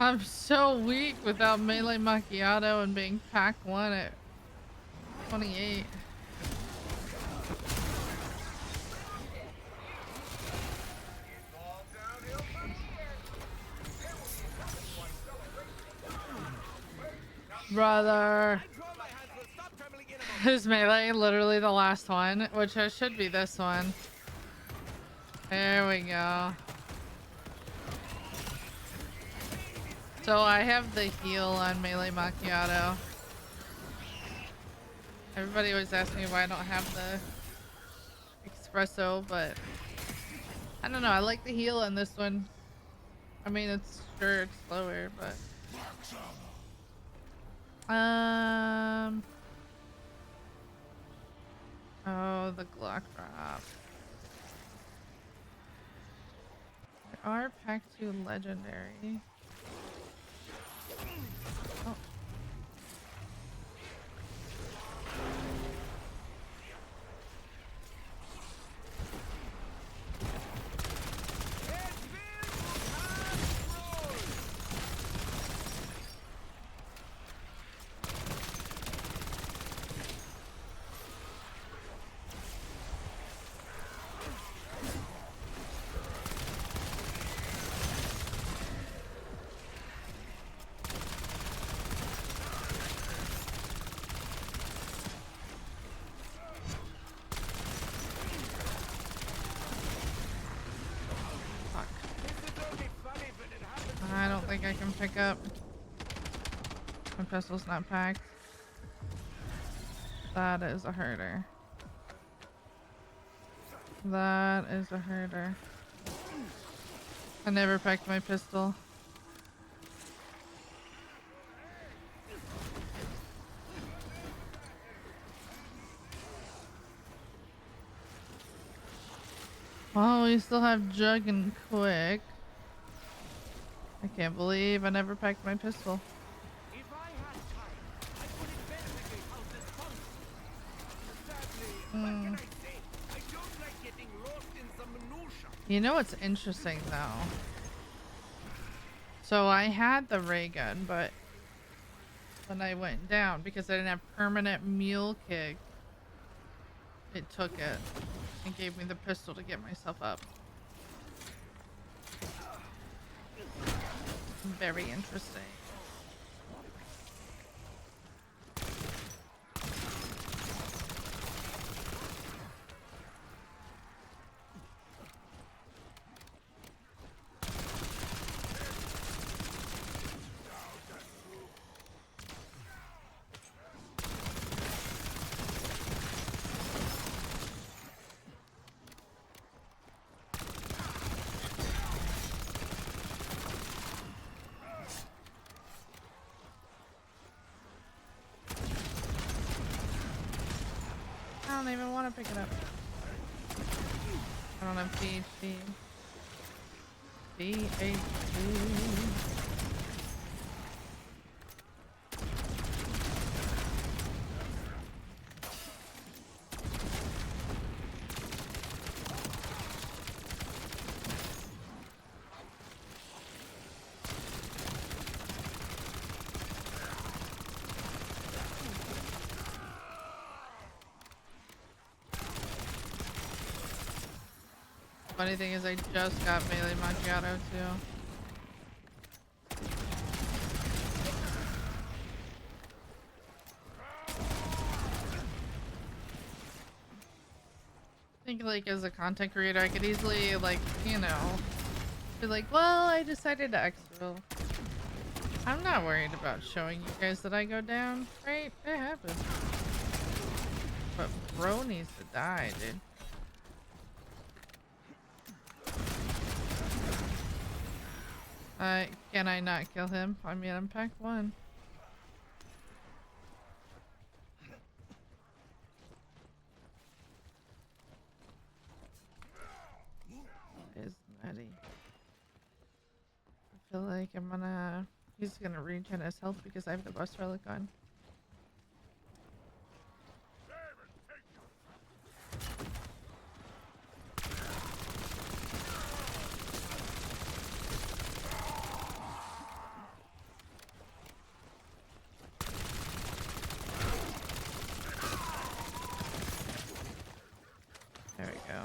I'm so weak without melee macchiato and being pack 1 at 28. Brother. Who's melee? Literally the last one, which should be this one. There we go. So I have the heal on melee macchiato. Everybody always asks me why I don't have the espresso, but I don't know. I like the heal on this one. I mean, it's sure it's slower, but oh, the Glocke drop. There are pack 2 legendary. Oh. I don't think I can pick up. My pistol's not packed. That is a herder. That is a herder. I never packed my pistol. Oh, we still have Jug and Quick. I can't believe I never packed my pistol. If I had time, I could investigate how this functions. Sadly, what can I say? I don't like getting lost in the minutia. You know what's interesting though? So I had the ray gun, but when I went down, because I didn't have permanent mule kick, it took it and gave me the pistol to get myself up. Very interesting. don't even want to pick it up. I don't have PhD. PhD. Funny thing is I just got melee macchiato too. I think like as a content creator I could easily like, you know, be like, well, I decided to exfil. I'm not worried about showing you guys that I go down, right? It happens. But bro needs to die, dude. Can I not kill him? I mean, I'm pack 1. Is nutty. I feel like he's gonna regen his health because I have the bust relic on. There we go.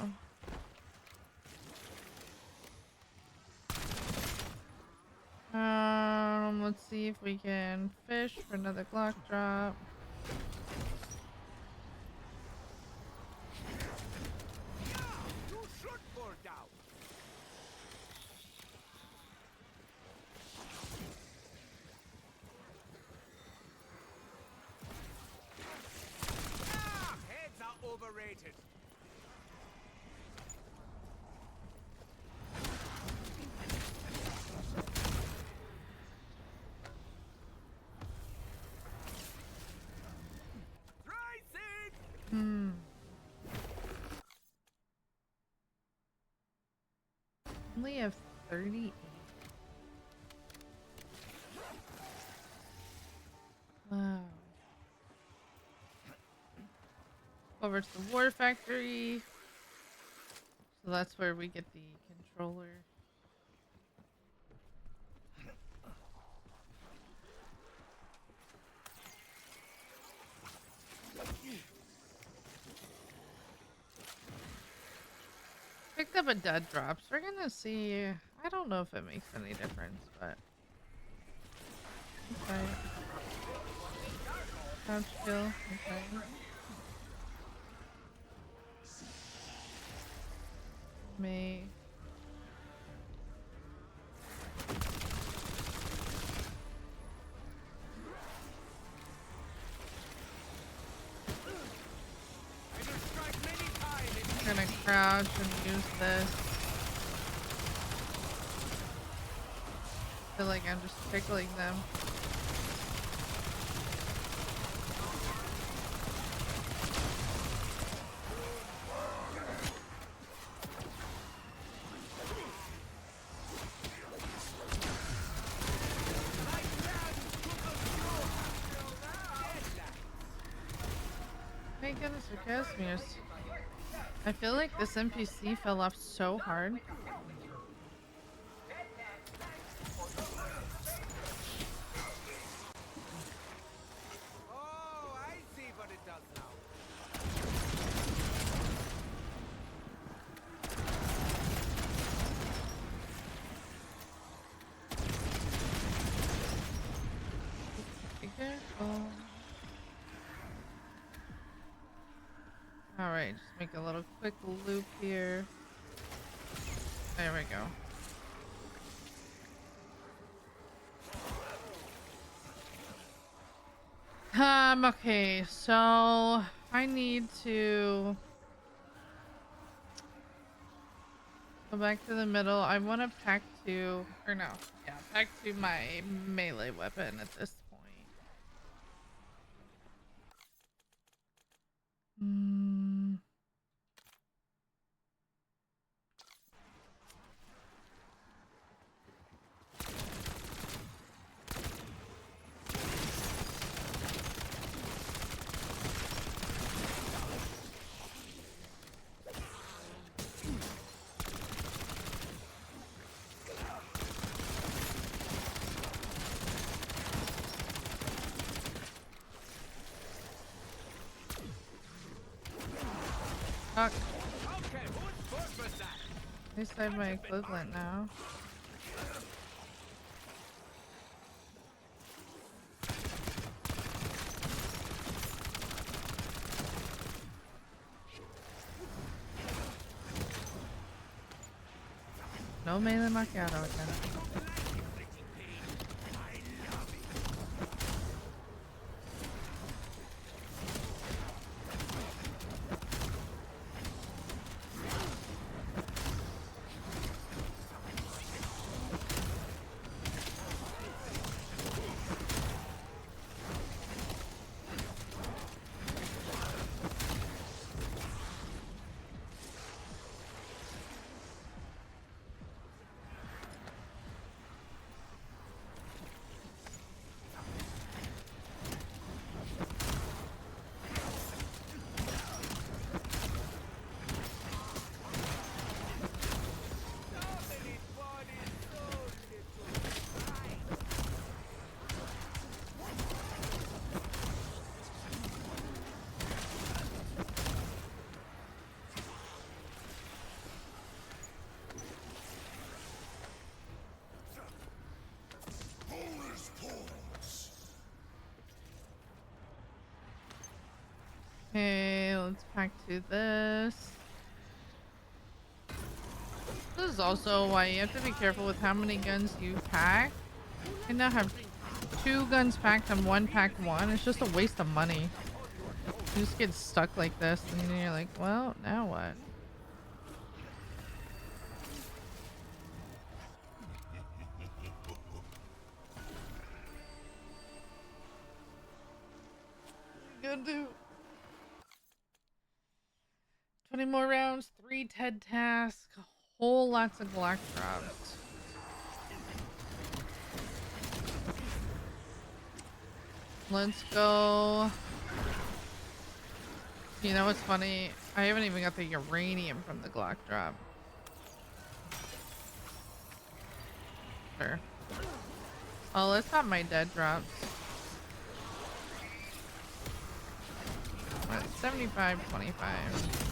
Let's see if we can fish for another Glocke drop. You should fall down. Heads are overrated. Only have 38. Wow. Over to the war factory. So that's where we get the controller. Picked up a dead drop, so we're gonna see. I don't know if it makes any difference, but okay. Couch kill, okay. Me. I'm gonna crouch and use this. I feel like I'm just tickling them. Thank goodness for Casimir's. I feel like this NPC fell off so hard. Oh, I see what it does now. Be careful. Alright, just make a little quick loop here. There we go. Okay, so I need to go back to the middle. I want to pack to, or no, yeah, pack to my melee weapon at this point. Fuck. Okay, whose foot was that? At least I have my equivalent now. No melee macchiato again. Okay, let's pack to this. This is also why you have to be careful with how many guns you pack. I now have 2 guns packed and 1 packed 1. It's just a waste of money. You just get stuck like this and then you're like, well, now what? What are you gonna do? 20 more rounds, 3 TED tasks, whole lots of Glocke drops. Let's go. You know what's funny? I haven't even got the uranium from the Glocke drop. Sure. Oh, let's not my dead drops. What, 75, 25.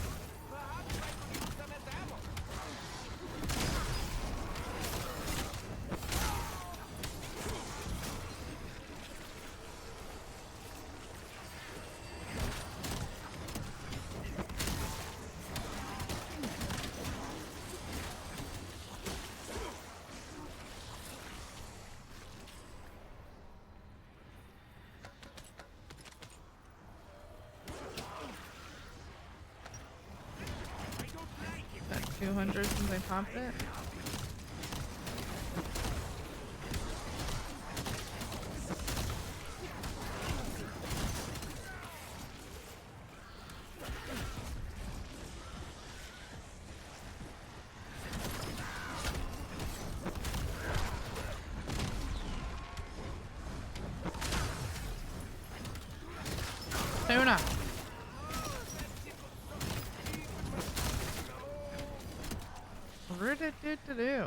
Got 200 since I popped it. Tuna. Do.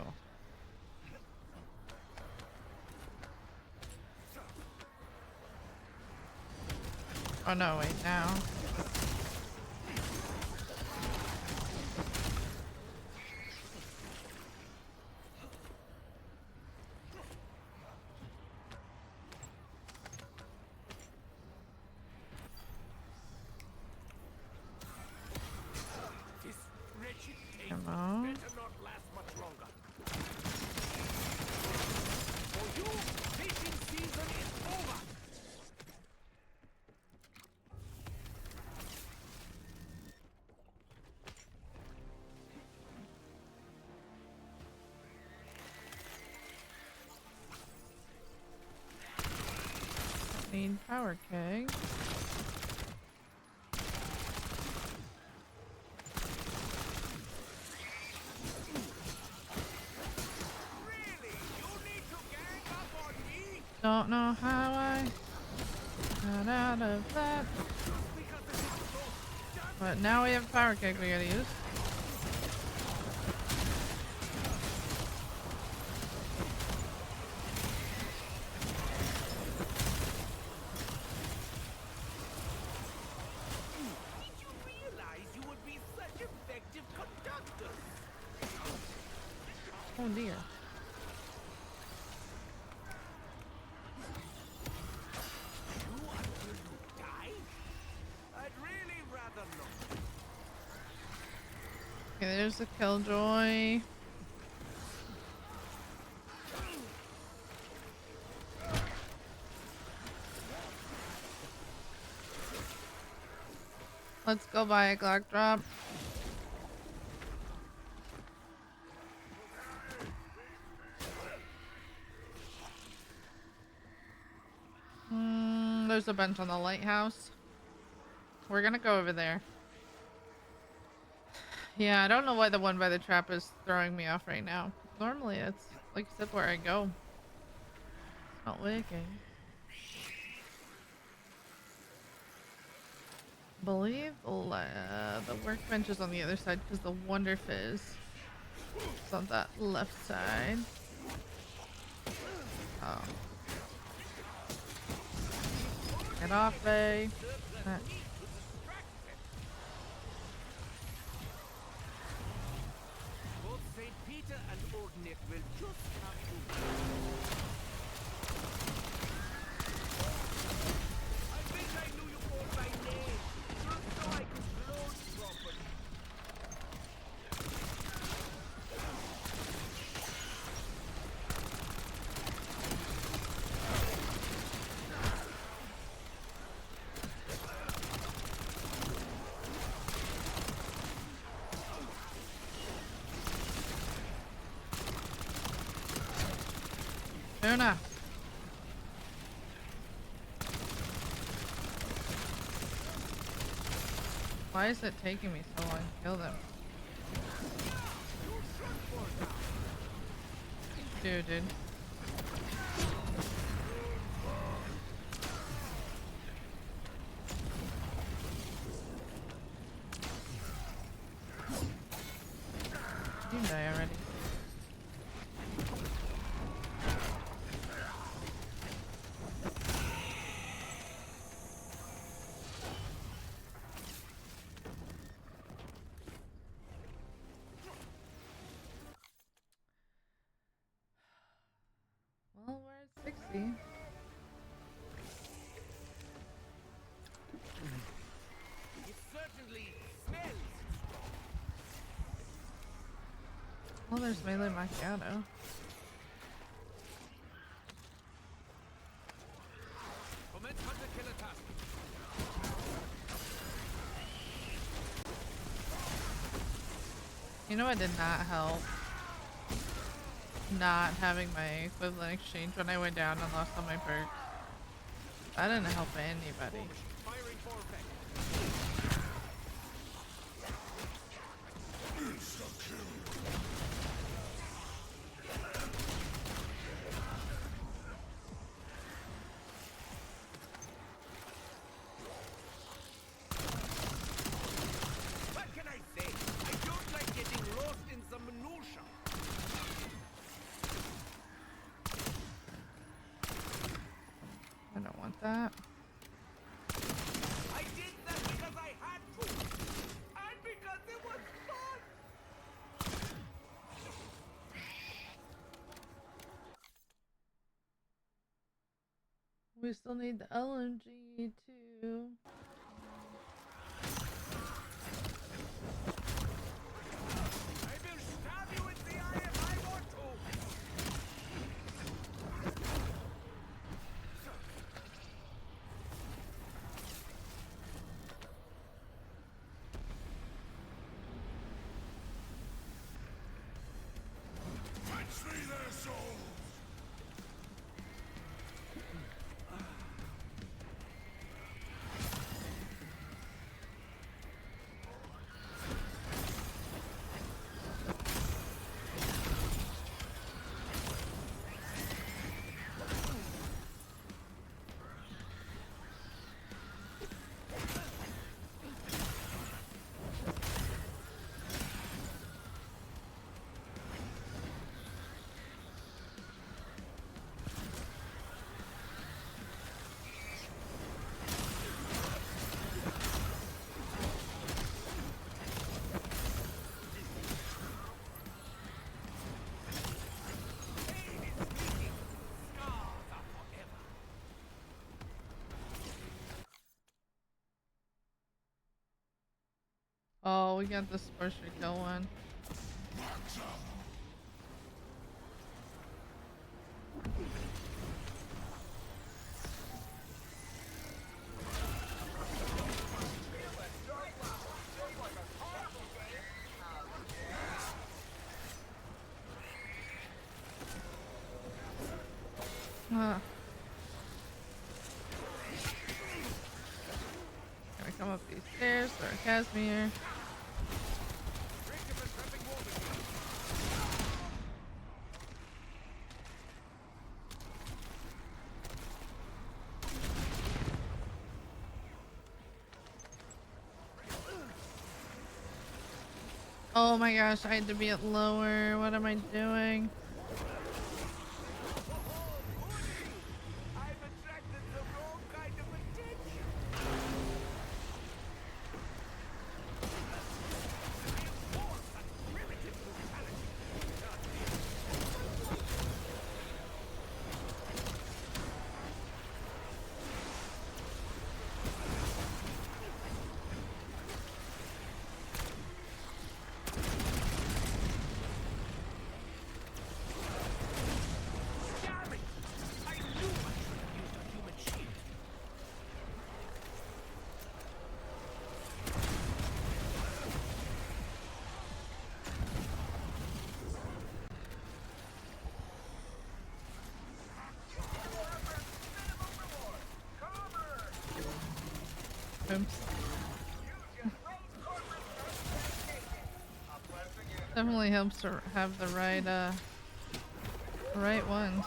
Oh no, wait, now. Come on. Need power keg. Don't know how I got out of that. But now we have a power keg we gotta use. Oh dear. You until you die? I'd really rather not. Okay, there's the killjoy. Let's go buy a Glocke drop. There's a bunch on the lighthouse. We're gonna go over there. Yeah, I don't know why the one by the trap is throwing me off right now. Normally it's, like I said, where I go. It's not working. Believe the workbench is on the other side because the Wonder Fizz is on that left side. Oh. Get off, Faye. Both St. Peter and Old Nick will just have to. I wish I knew you all by name, just so I could load properly. Luna. Why is it taking me so long to kill them? Dude. You die already. Well, we're at 60. It certainly smells. Well, there's melee macchiato. Commence hunter killer task. You know, it did not help not having my equivalent exchange when I went down and lost all my perks. That didn't help anybody. Firing for effect. What can I say? I don't like getting lost in the minutia. I don't want that. I did that because I had to. And because it was fun. We still need the LMG too. I will stab you in the eye if I want to. Oh, we got the Scorestreak Kill one. Gonna come up these stairs for a Casimir. Oh my gosh, I had to be at lower. What am I doing? Oops. Definitely helps to have the right ones.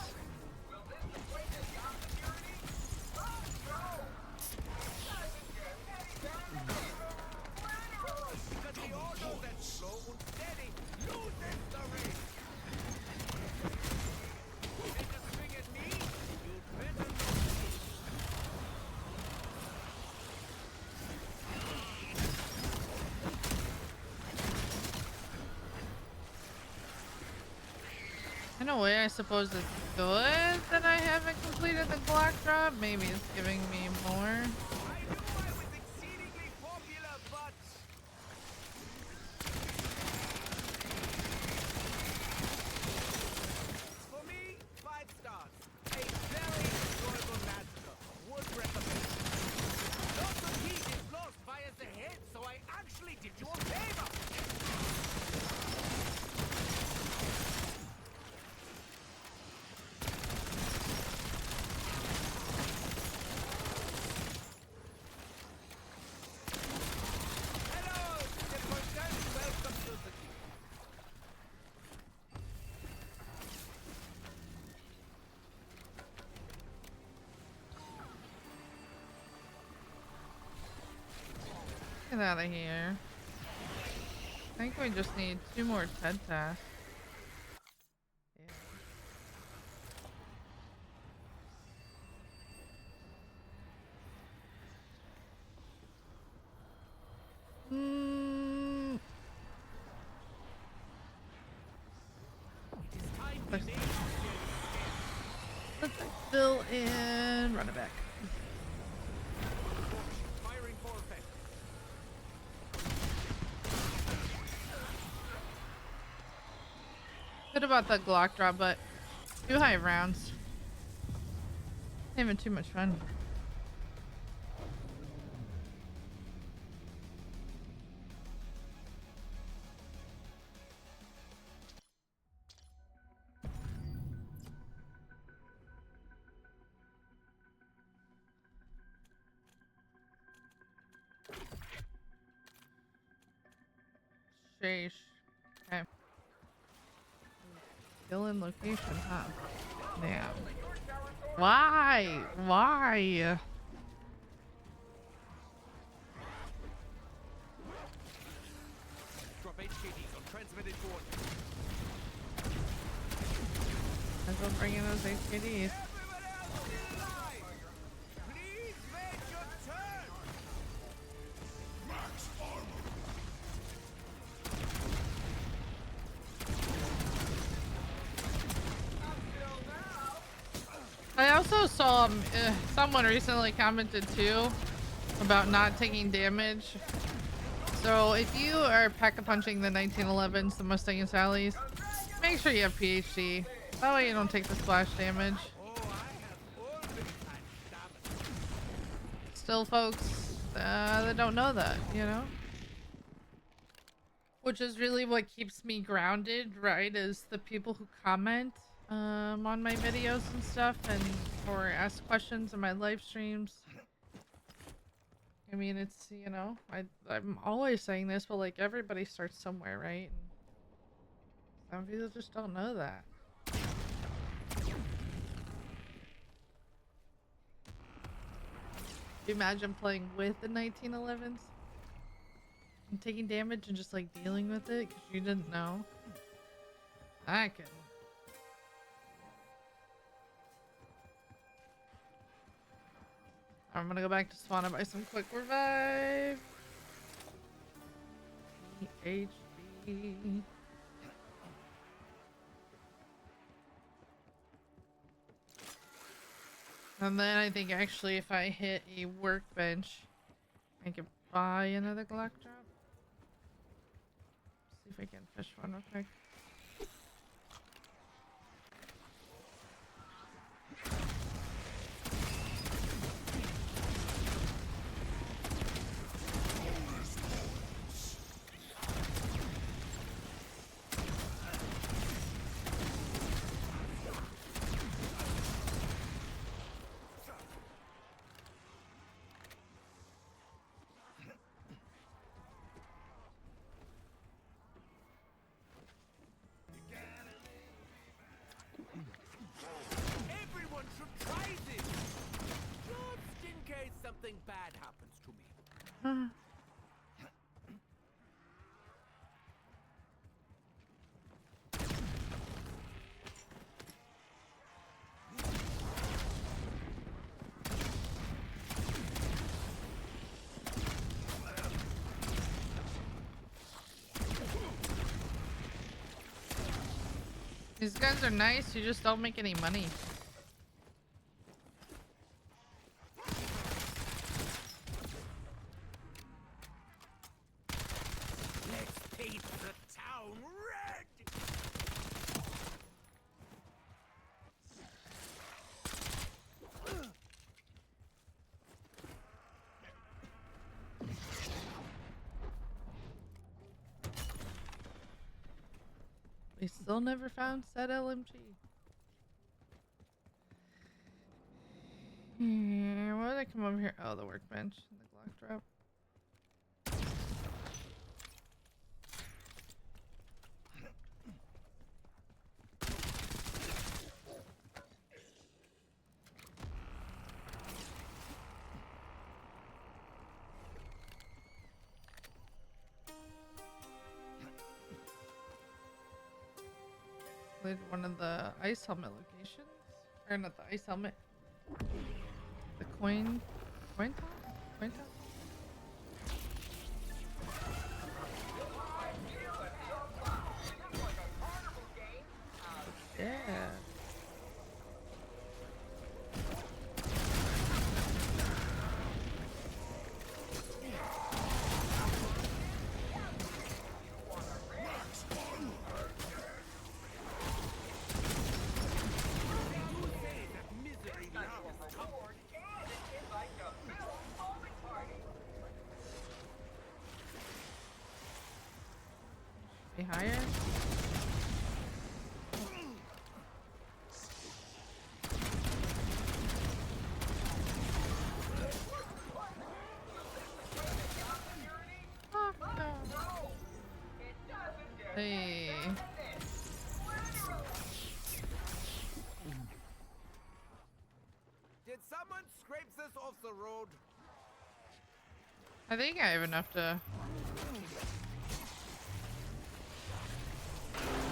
In a way, I suppose it's good that I haven't completed the Glocke drop. Maybe it's giving me more. For me, 5 stars. A very enjoyable massacre. Would recommend. Lots of heat is lost via the head, so I actually did you a favor. Get out of here. I think we just need 2 more TED tasks. Let's fill in, run it back. Firing for effect. Good about the Glocke drop, but too high rounds. Not even too much fun. Sheesh. Okay. Still in location, huh? Damn. Why? Why? Drop HKDs on transmitted coordinates. Let's go bring in those HKDs. Everyone else still alive! Please make your turn! Max armor. I also saw someone recently commented too about not taking damage. So if you are pack-a-punching the 1911s, the Mustang and Sallies, make sure you have PhD. That way you don't take the splash damage. Oh, I have all the time, damn it. Still, folks, that don't know that, you know? Which is really what keeps me grounded, right? Is the people who comment on my videos and stuff, and or ask questions in my live streams. I mean, it's, you know, I'm always saying this, but like everybody starts somewhere, right? And some people just don't know that. Imagine playing with the 1911s and taking damage and just like dealing with it because you didn't know. I couldn't. I'm gonna go back to spawn and buy some quick revive. PhD. And then I think actually if I hit a workbench, I can buy another Glocke drop. See if I can fish one real quick. Everyone should try this! Just in case something bad happens to me. These guns are nice, you just don't make any money. Let's paint the town red! We still never found said LMG. Why did I come over here? Oh, the workbench and the Glocke drop. With one of the ice helmet locations, or not the ice helmet, the coin toss? Coin toss? Yeah. Be higher? Oh, no. Hey. Did someone scrape this off the road? I think I have enough to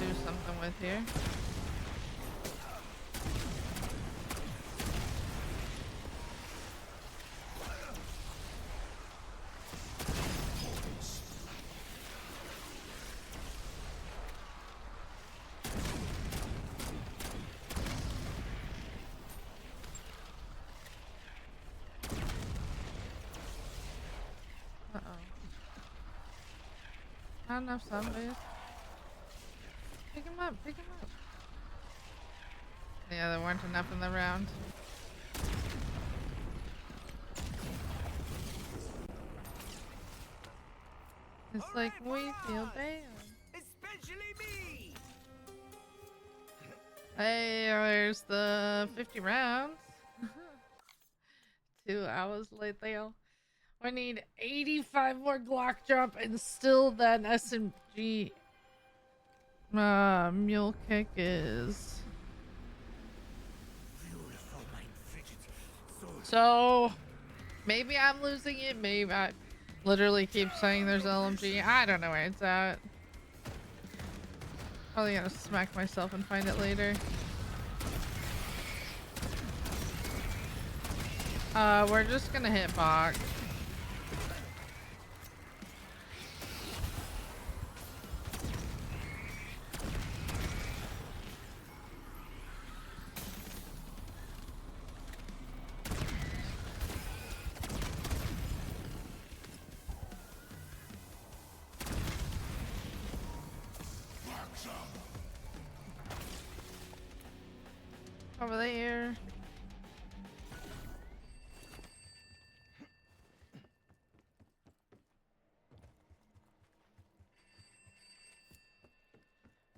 do something with here. Uh-oh. Not enough zombies. Pick him up, pick him up. Yeah, there weren't enough in the round. It's like we feel bad. Especially me. Hey, there's the 50 rounds. 2 hours later. We need 85 more Glocke drop and still that SMG mule kick is. So maybe I'm losing it. Maybe I literally keep saying there's LMG. I don't know where it's at. Probably gonna smack myself and find it later. We're just gonna hit box. Over there.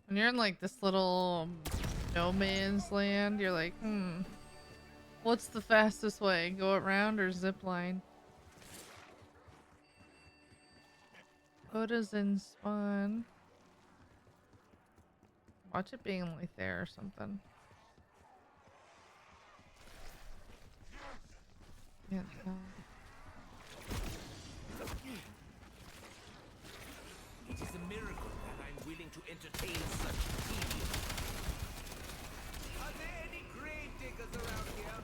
When you're in like this little no man's land, you're like, what's the fastest way? Go around or zip line? Oda's in spawn. Watch it being like there or something. Can't tell. It is a miracle that I'm willing to entertain such tedium. Are there any grave diggers around here?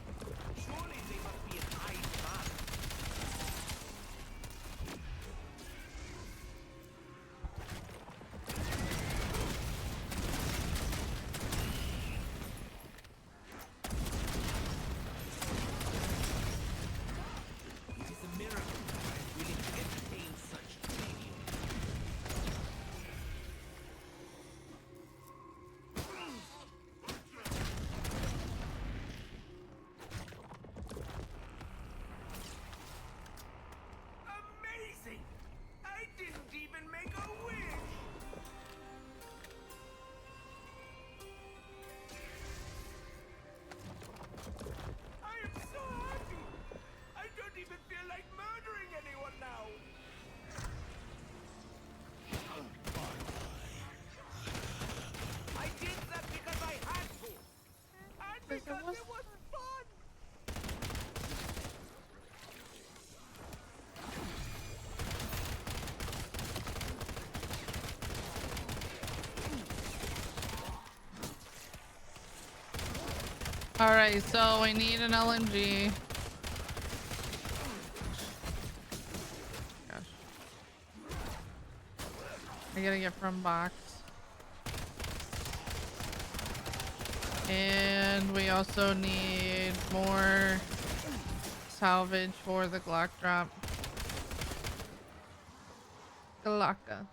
Surely they must be in high demand. It is a miracle that I'm willing to entertain such tedium. Amazing! I didn't even make a wish! I am so happy! I don't even feel like murdering anyone now! I did that because I had to! And because it was fun! Alright, so we need an LMG. Gosh. I gotta get from box. And we also need more salvage for the Glocke drop. Glocke.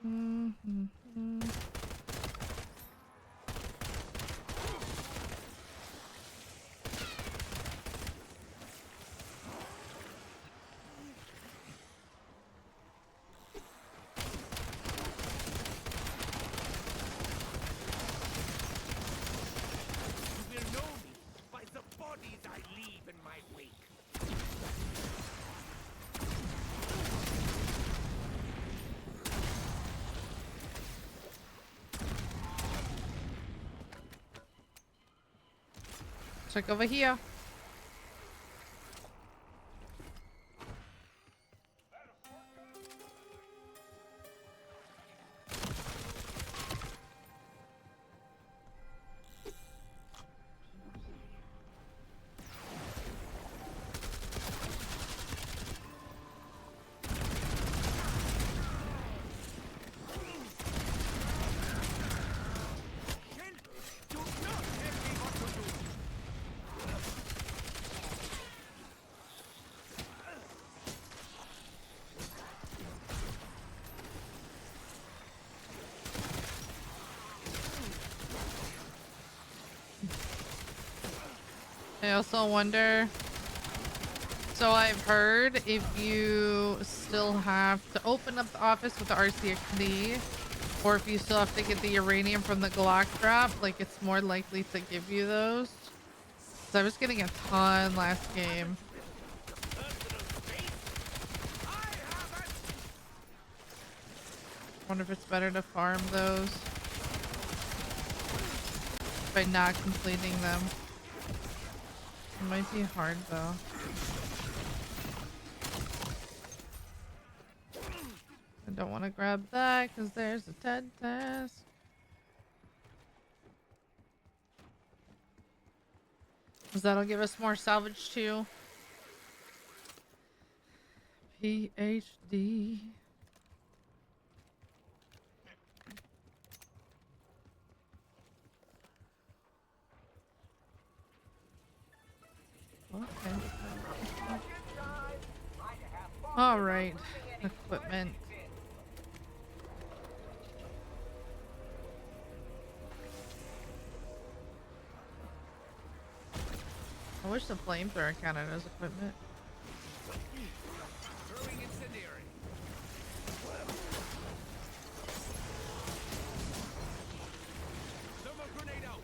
You will know me by the bodies I leave in my wake. Check over here. Ken, do not tell me what to do. I also wonder. So I've heard if you still have to open up the office with the RCXD, or if you still have to get the uranium from the Glocke drop, like it's more likely to give you those. So I was getting a ton last game. Wonder if it's better to farm those by not completing them. It might be hard though. I don't want to grab that because there's a TED task. Because that'll give us more salvage too. PhD. Okay. All right. Equipment. I wish the flamethrower counted as equipment. Throwing incendiary. Thermal grenade out.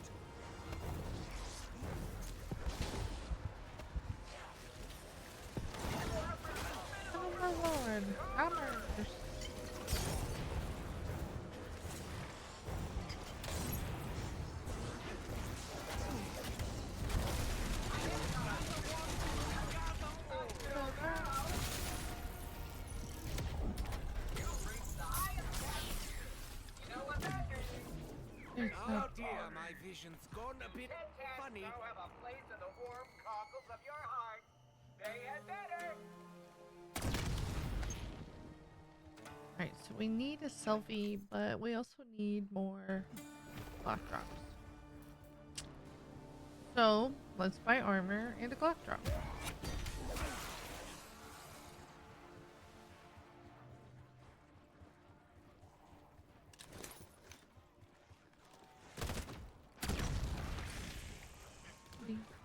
Oh my lord. Hammers. Oh dear, my vision's gone a bit funny. Have a place in the warm cockles of your heart. They had better. Alright, so we need a selfie, but we also need more Glocke drops. So let's buy armor and a Glocke drop.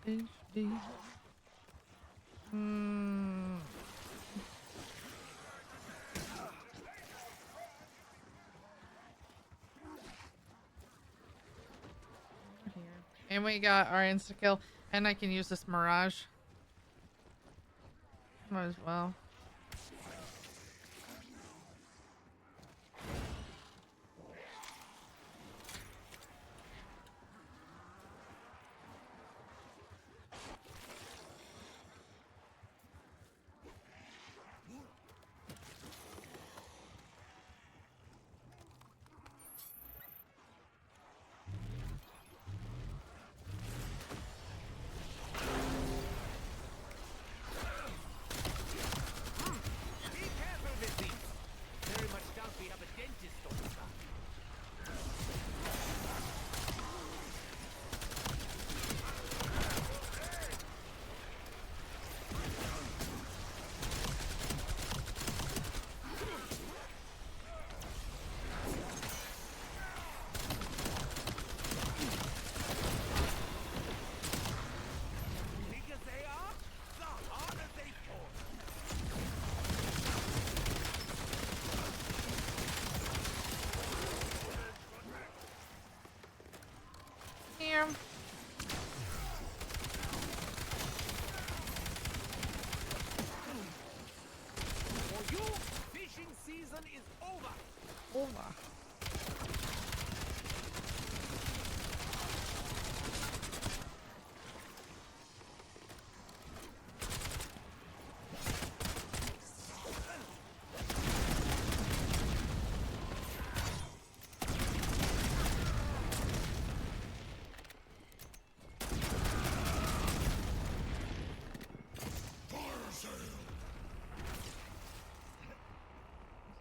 PhD. And we got our insta kill, and I can use this Mirage. Might as well. Be careful with these. Very much doubt we have a dentist on the side. Big as they are, the harder they fall. Here. For you, fishing season is over. Over.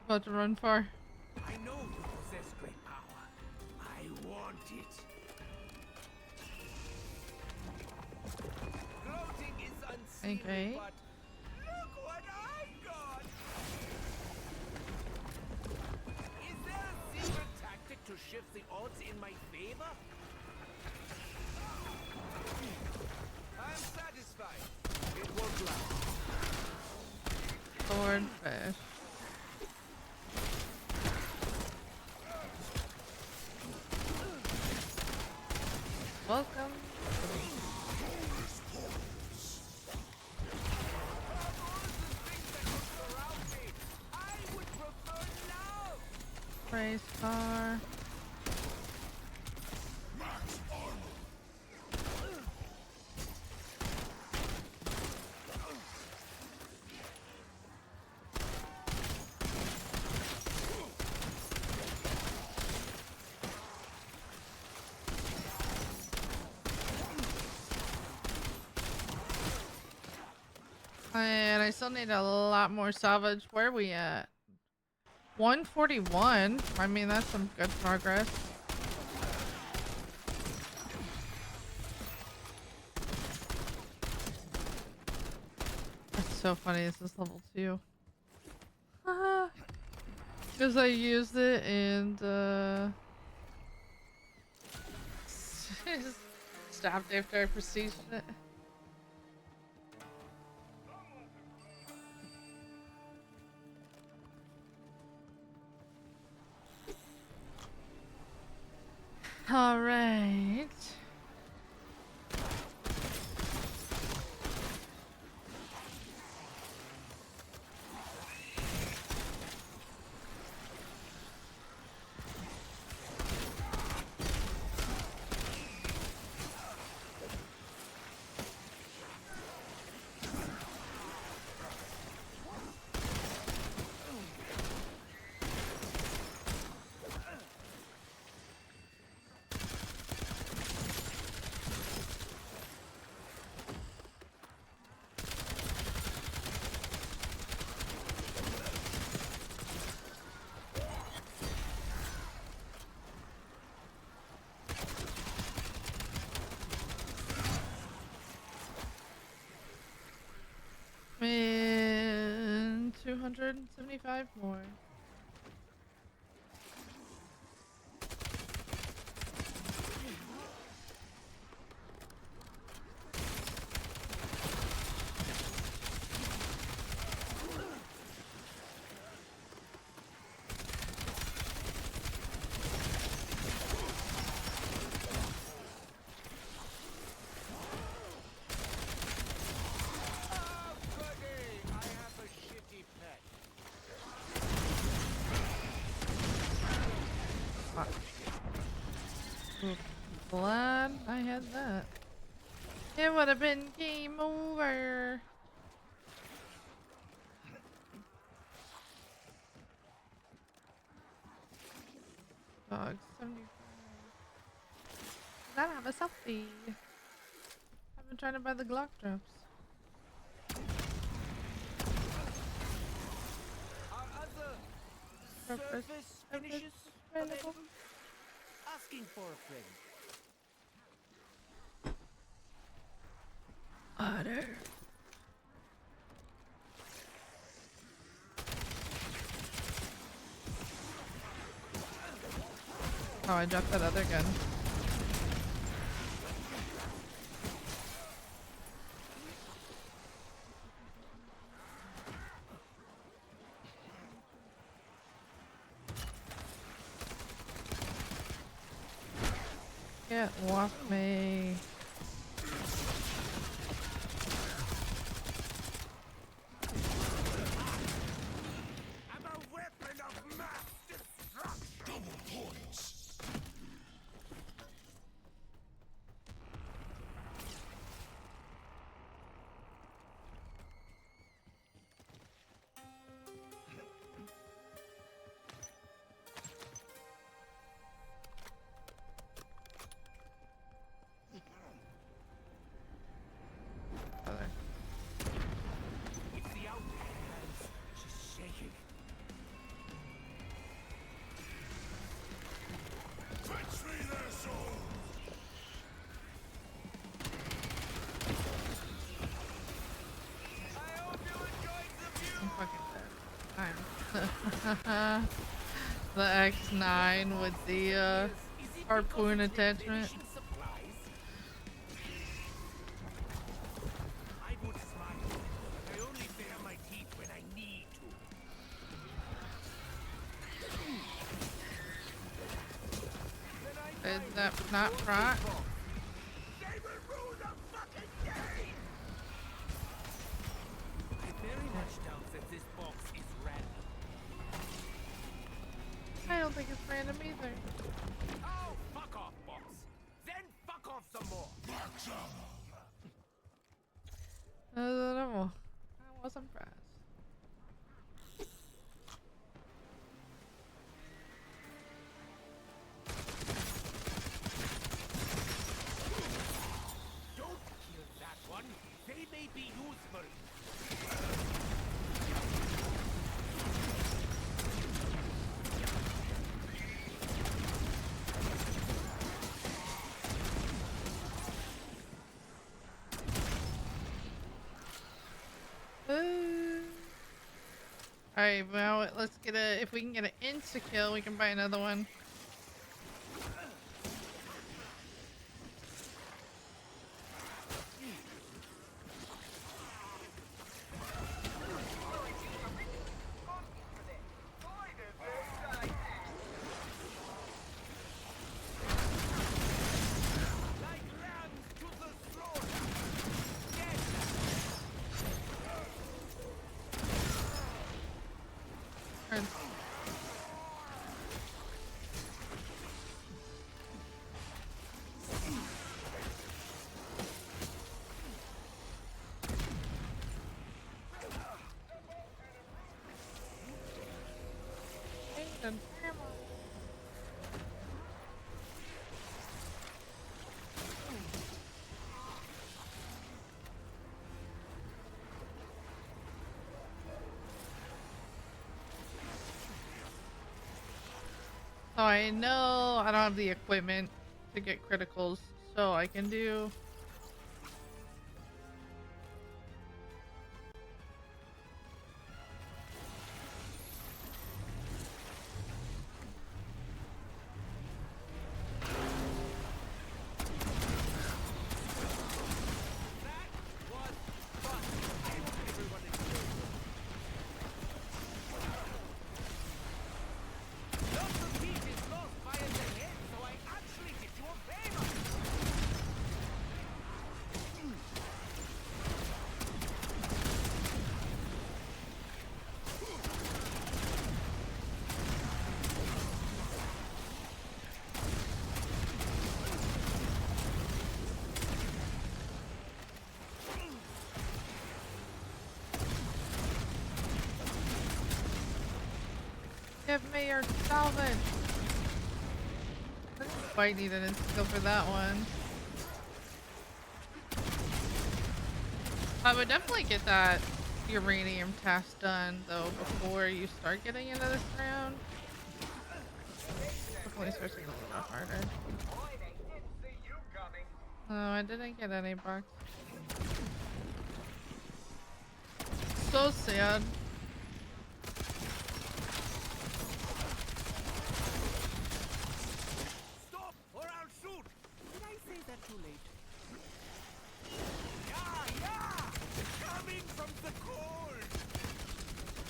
About to run far. I know you possess great power. I want it. Gloating is unseemly, Okay. but look what I've got! Is there a secret tactic to shift the odds in my favor? I'm satisfied. It won't last. Swordfish. Welcome. Race car. And I still need a lot more salvage. Where are we at? 141. I mean, that's some good progress. That's so funny. This is level 2. Because I used it and stopped after I prestiged it. All right. And 275 more. Glad I had that. It would have been game over. Dog 75. Gotta have a selfie. I've been trying to buy the Glocke drops. Are other surface finishes available? Asking for a friend. Water. Oh, I dropped that other gun. Get off me. I'm a weapon of mass destruction. Double points. It's the outlands. She's shaking. Betray their soul. I hope you enjoyed the view. I'm fucking dead. The X9 with the harpoon attachment. did that not rot? They will rule the fucking game! I very much doubt that this box is random. I don't think it's random either. Oh, fuck off, box. Then fuck off some more. I wasn't impressed. Don't kill that one. They may be useful. Alright, well, let's get a. If we can get an insta kill, we can buy another one. Like lambs to the slaughter. Yes. Or- Kingdom, come on. So I know I don't have the equipment to get criticals, so I can do. That was fun. I want everyone to do it. Lots of heat is lost via the head, so I actually did you a favor. Give me your salvage. I didn't quite need an insta for that one. I would definitely get that uranium task done though before you start getting into this round. Definitely starts getting a little harder. Oh, I didn't get any bucks. So sad. Stop or I'll shoot. Did I say that too late? Yeah, yeah! Coming from the cold!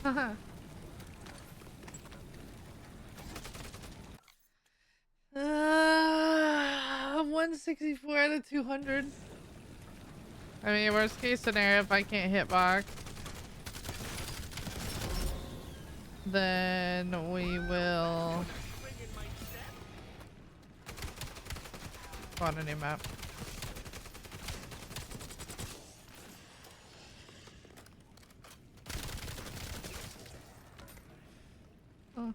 Haha. 164 out of 200. I mean, worst case scenario, if I can't hit box, then we will Swing in my step. spawn a new map. Oh.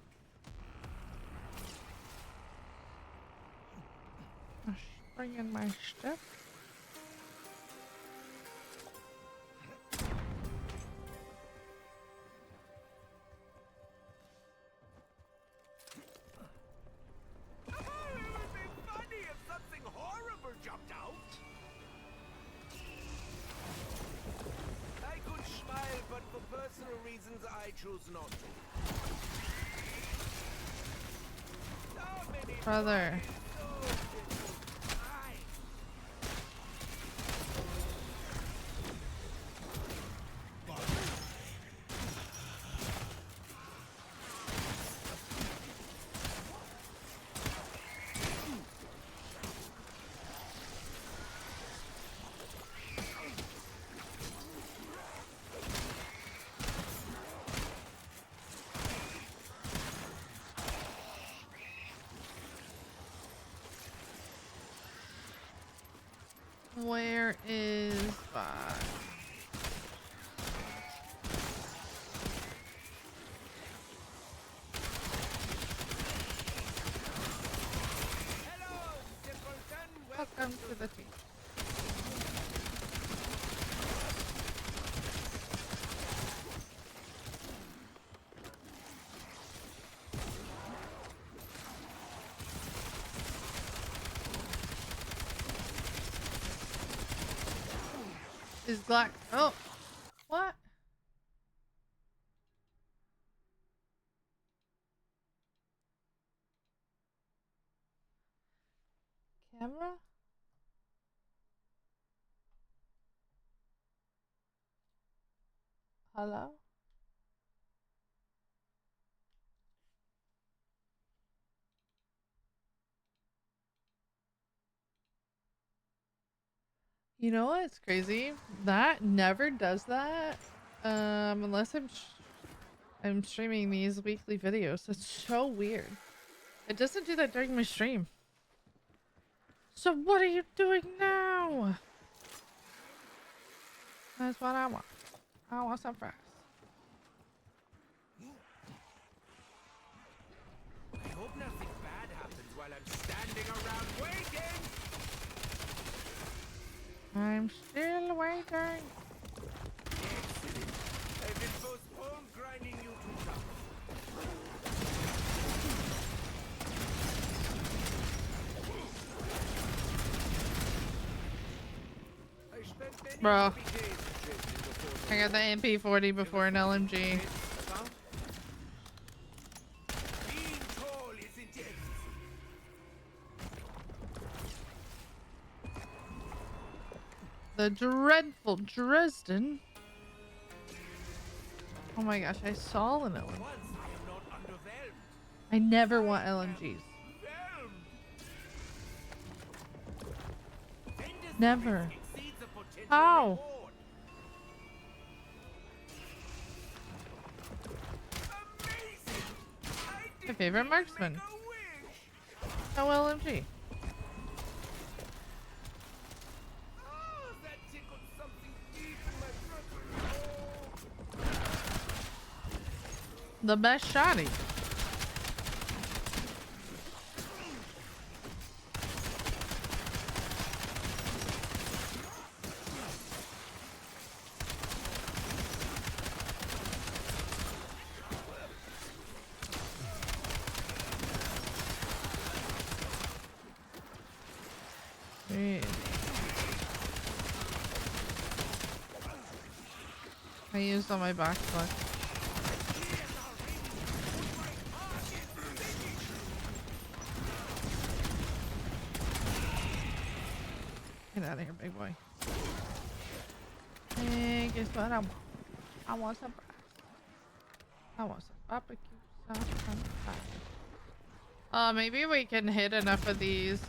Bring in my step. It would be funny if something horrible jumped out. I could smile, but for personal reasons, I choose not to. So many Brother. boys, so little time. Where is bot? Hello, simpleton. Welcome to the team. Is Glocke? Oh, what? Camera? Hello? You know what's crazy? That never does that. Unless I'm streaming these weekly videos. It's so weird. It doesn't do that during my stream. So what are you doing now? That's what I want. I want some fries. I hope nothing bad happens while I'm standing around waiting. I'm still waiting. Excellent. I will postpone grinding you to dust. I spent many Bro. happy days chasing the force I got the MP40 before an LMG. about. Being tall isn't everything. The dreadful Dresden. Oh my gosh, I saw an LMG. Once I am not underwhelmed. I never want LMGs. Whelmed. Vendor's Never. risk exceeds the potential How? reward. Amazing! I My didn't favorite even marksman. make a wish. No LMG. Oh, that tickled something deep in my frontal lobe. The best shotty. Jeez. I used all my box luck. Get out of here, big boy. Hey, guess what I want? I want some fries. I want some barbecue sauce and fries. Maybe we can hit enough of these,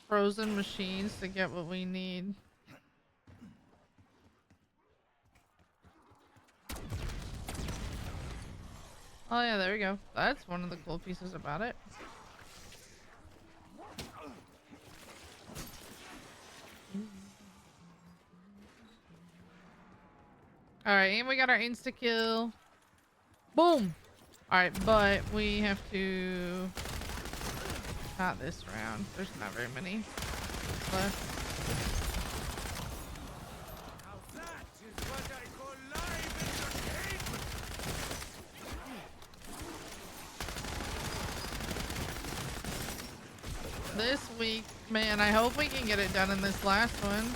frozen machines to get what we need. Oh yeah, there we go. That's one of the cool pieces about it. Alright, and we got our insta kill. Boom! Alright, but we have to... Not this round. There's not very many left. Now that is what I call live entertainment. This week, man, I hope we can get it done in this last one.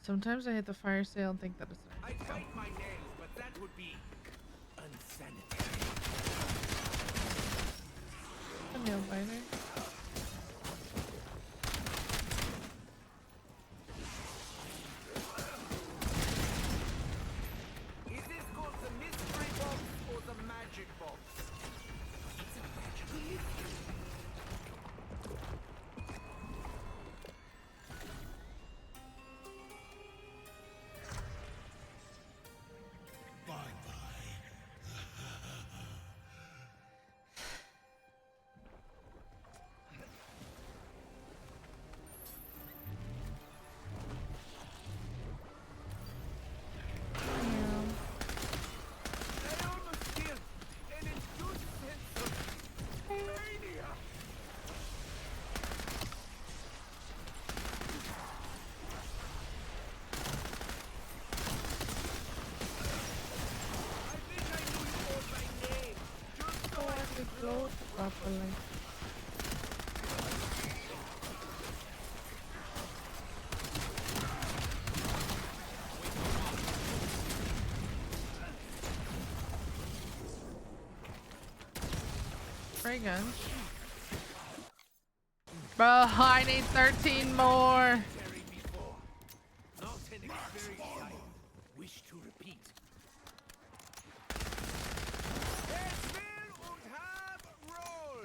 Sometimes I hit the fire sale and think that it's not. I'd bite my nails, but that would be unsanitary. A nail biter. Is this called the mystery box or the magic box? It's a magical mystery. Bye-bye. load properly. Ray guns. Bro, I need 13 more. Not an experience I wish to repeat. Es will und hab roll.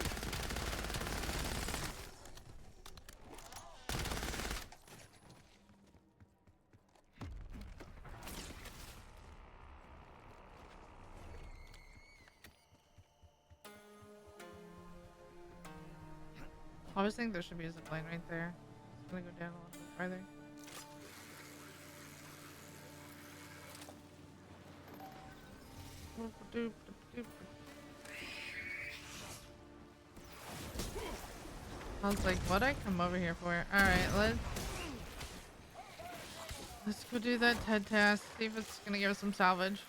I always think there should be a zip line right there. It's gonna go down a little bit farther. I was like, what'd I come over here for? Alright, let's go do that TED task. See if it's gonna give us some salvage.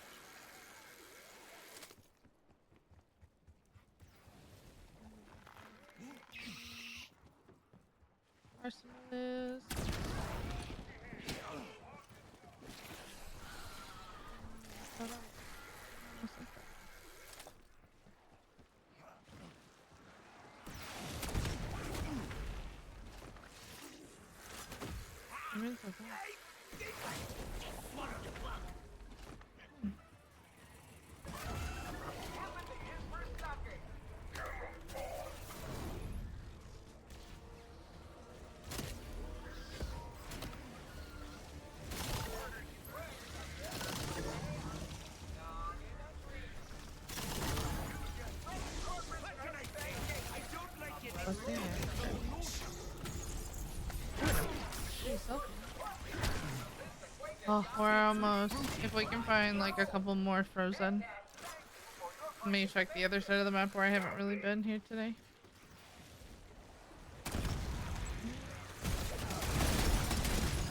Arsenalist. Oh, we're almost. If we can find like a couple more frozen. Let me check the other side of the map where I haven't really been here today.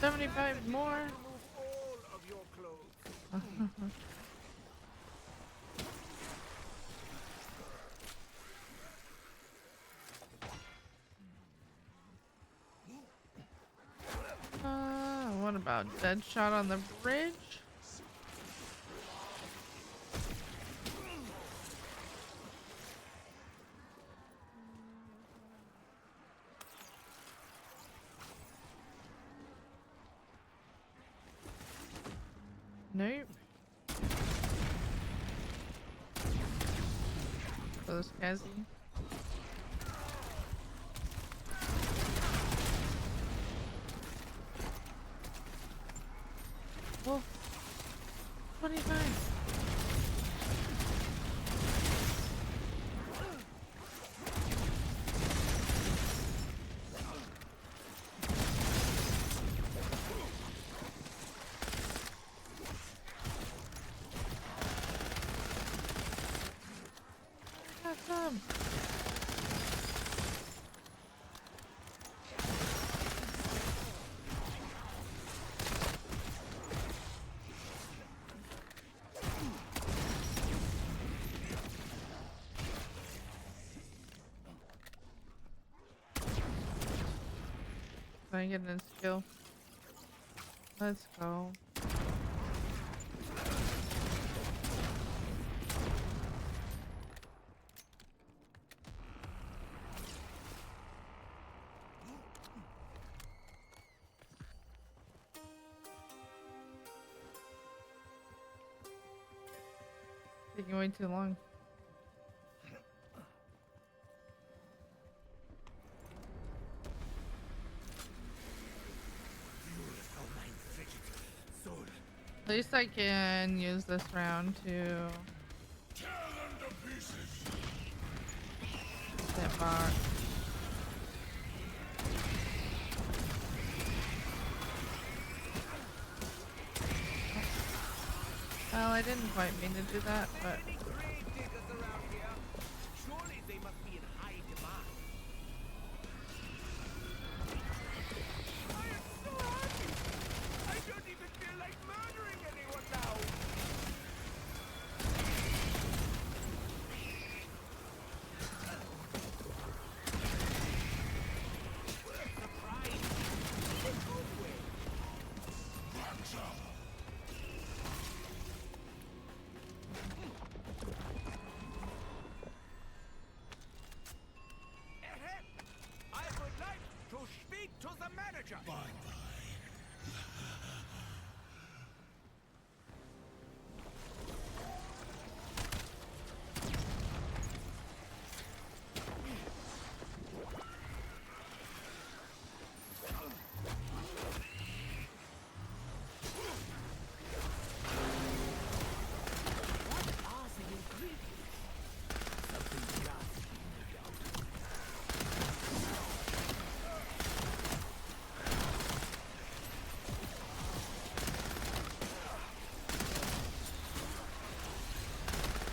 $75 more. All of your clothes. What about dead shot on the bridge? Nope. Close, Cassie. Whoa. 25. Awesome. I get an skill. Let's go. Taking way too long. At least I can use this round to that box. Well, I didn't quite mean to do that, but Surely they must be in high demand. I am so happy. I don't even feel like murdering anyone now. future.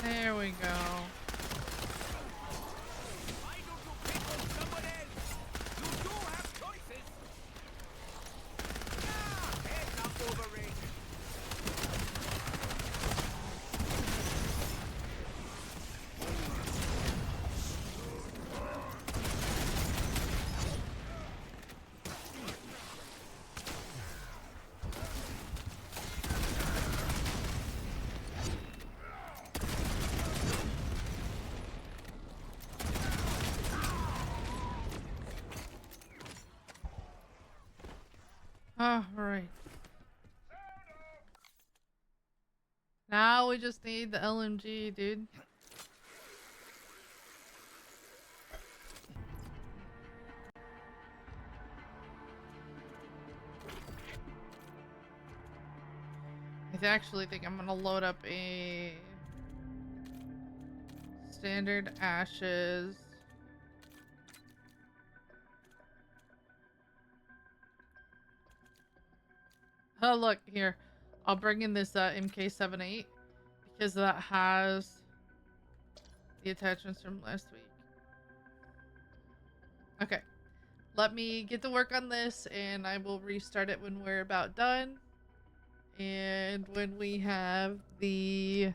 There we go. Why don't you pick on someone else? You do have choices. Ah, heads up, overrated. All right. Now we just need the LMG, dude. I actually think I'm gonna load up a standard ashes. Oh, look here. I'll bring in this MK78 because that has the attachments from last week. Okay. Let me get to work on this and I will restart it when we're about done. And when we have the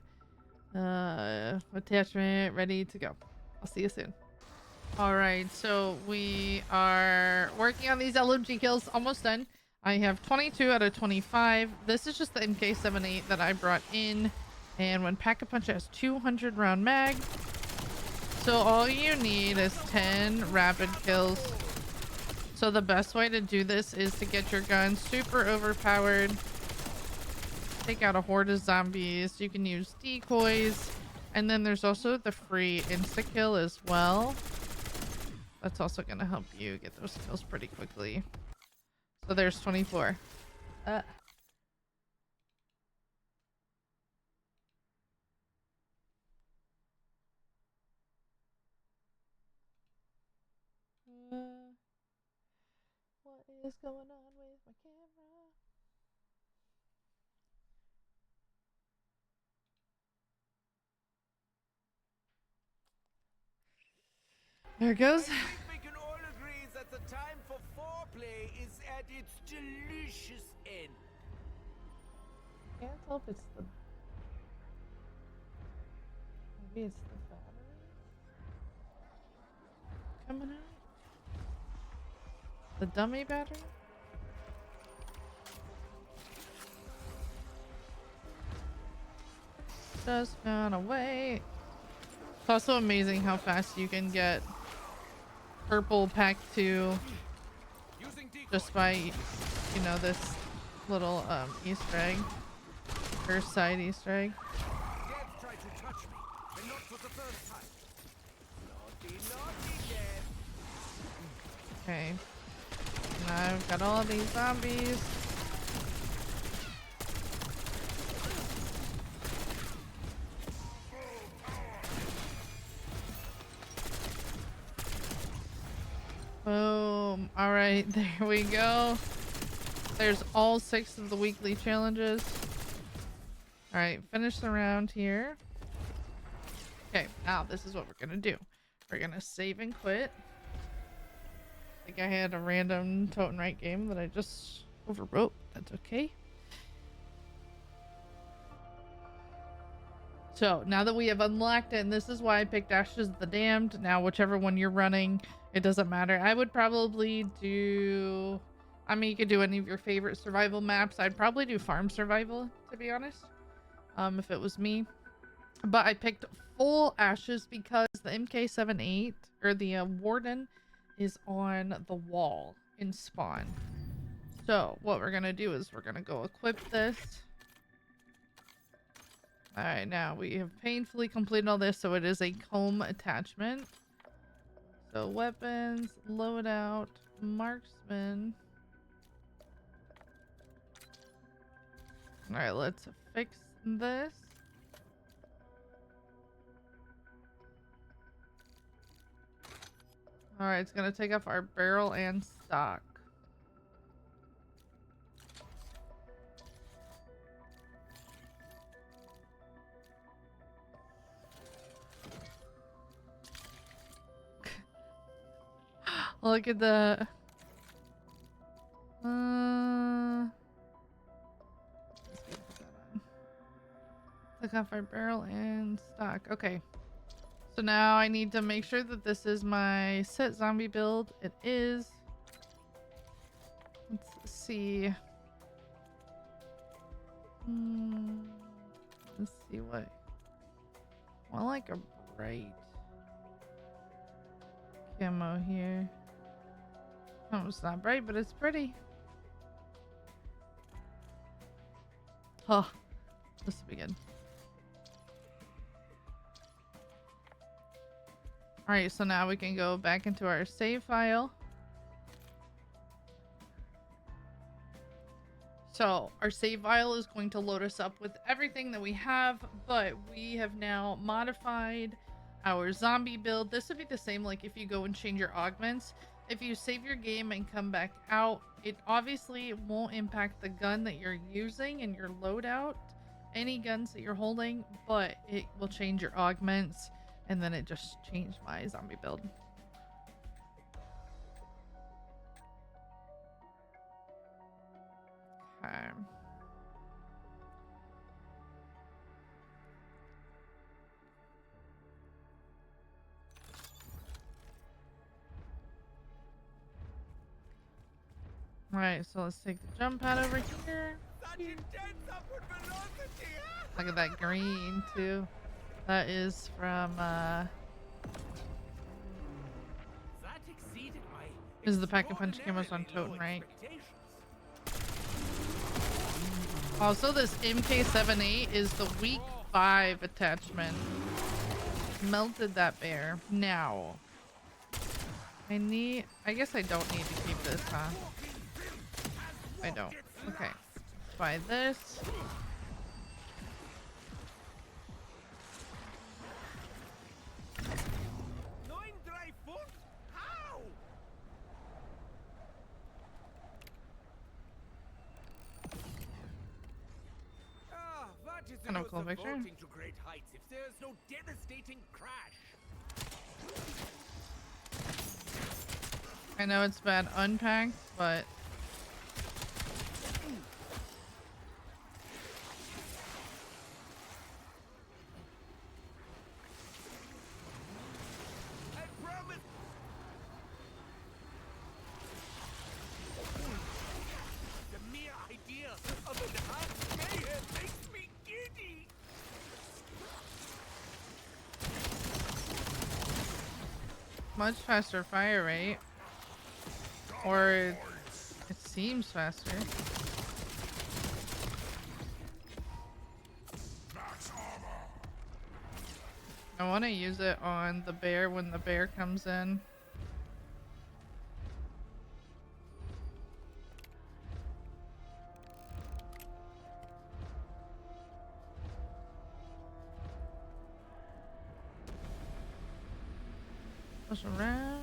attachment ready to go. I'll see you soon. Alright, so we are working on these LMG kills. Almost done. I have 22 out of 25. This is just the MK78 that I brought in. And when Pack-a-Punch has 200 round mag. So all you need is 10 rapid kills. So the best way to do this is to get your gun super overpowered. Take out a horde of zombies. You can use decoys. And then there's also the free insta-kill as well. That's also going to help you get those kills pretty quickly. So there's 24. What is going on with my camera? There it goes. I think we can all agree that the time for foreplay is at its delicious end. Can't tell if it's the... Maybe it's the battery coming out? The dummy battery? Just gonna wait. It's also amazing how fast you can get purple pack 2 just by, you know, this little Easter egg or side Easter egg. Death tried to touch me, and not for the first time. Naughty, naughty Death. Okay. Now I've got all these zombies. Boom. Alright, there we go. There's all 6 of the weekly challenges. Alright, finish the round here. Okay, now this is what we're gonna do. We're gonna save and quit. I think I had a random Totenreich game that I just overwrote. That's okay. So now that we have unlocked it, and this is why I picked Ashes of the Damned. Now whichever one you're running, it doesn't matter. I would probably do... I mean, you could do any of your favorite survival maps. I'd probably do farm survival, to be honest. If it was me. But I picked full Ashes because the MK78, or the Warden, is on the wall in spawn. So what we're gonna do is we're gonna go equip this. All right, now we have painfully completed all this, so it is a comb attachment. So weapons, loadout, marksman. All right, let's fix this. All right, it's gonna take off our barrel and stock. Look at the take off our barrel and stock. Okay. So now I need to make sure that this is my set zombie build. It is. Let's see. Let's see what. Well, like a bright camo here. Oh, it's not bright, but it's pretty. Oh, this will be good. Alright, so now we can go back into our save file. So our save file is going to load us up with everything that we have, but we have now modified our zombie build. This would be the same like if you go and change your augments. If you save your game and come back out, it obviously won't impact the gun that you're using in your loadout, any guns that you're holding, but it will change your augments. And then it just changed my zombie build. Okay. Alright, so let's take the jump pad over here. Look at that green too. That is from this is the pack a punch camos on Totenreich. Also, this MK78 is the week 5 attachment. Melted that bear. Now I guess I don't need to keep this, huh? I don't. Okay. Let's buy this. Kind of a cool picture. To great heights if there's no devastating crash. I know it's bad unpacked, but I promise. The mere idea of enhanced mayhem makes me giddy. much faster fire rate. Or it seems faster. I want to use it on the bear when the bear comes in. Push around.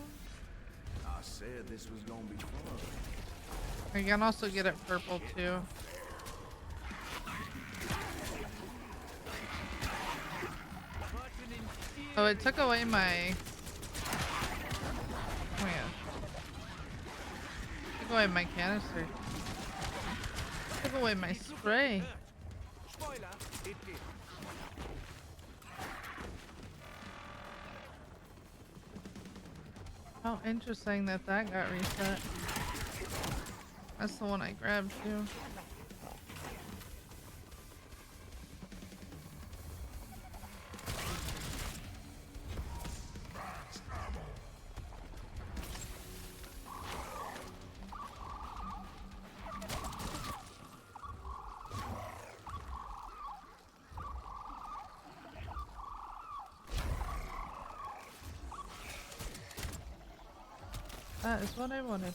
I said this was gonna be fun. You can also get it purple too. Oh, it took away my... Oh yeah. Took away my canister. Took away my spray. Spoiler, it did. Oh, interesting that that got reset. That's the one I grabbed too. That is what I wanted.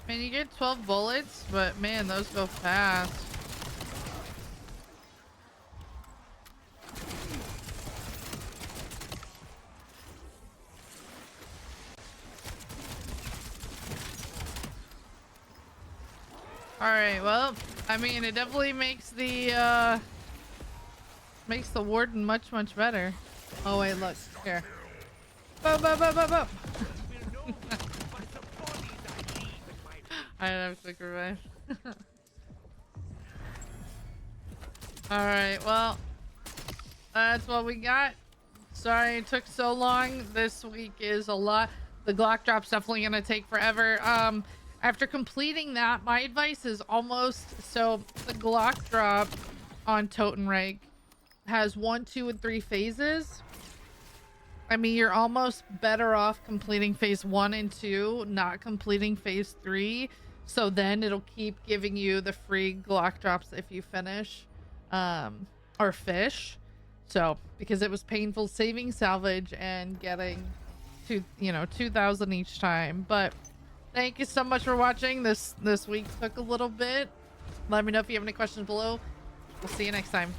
I mean, you get 12 bullets, but man, those go fast. Alright, well, I mean, it definitely makes the warden much, much better. Oh wait, look, here. Boom, boom, boom, boom, boom. I don't have quick revive. Alright, well, that's what we got. Sorry it took so long. This week is a lot. The Glocke drop's definitely gonna take forever. After completing that, my advice is so the Glocke drop on Totenreich has 1, 2, and 3 phases. I mean, you're almost better off completing phase 1 and 2, not completing phase 3. So then it'll keep giving you the free Glocke drops if you finish, or fish. So, because it was painful saving salvage and getting 2,000 each time. But thank you so much for watching. This week took a little bit. Let me know if you have any questions below. We'll see you next time.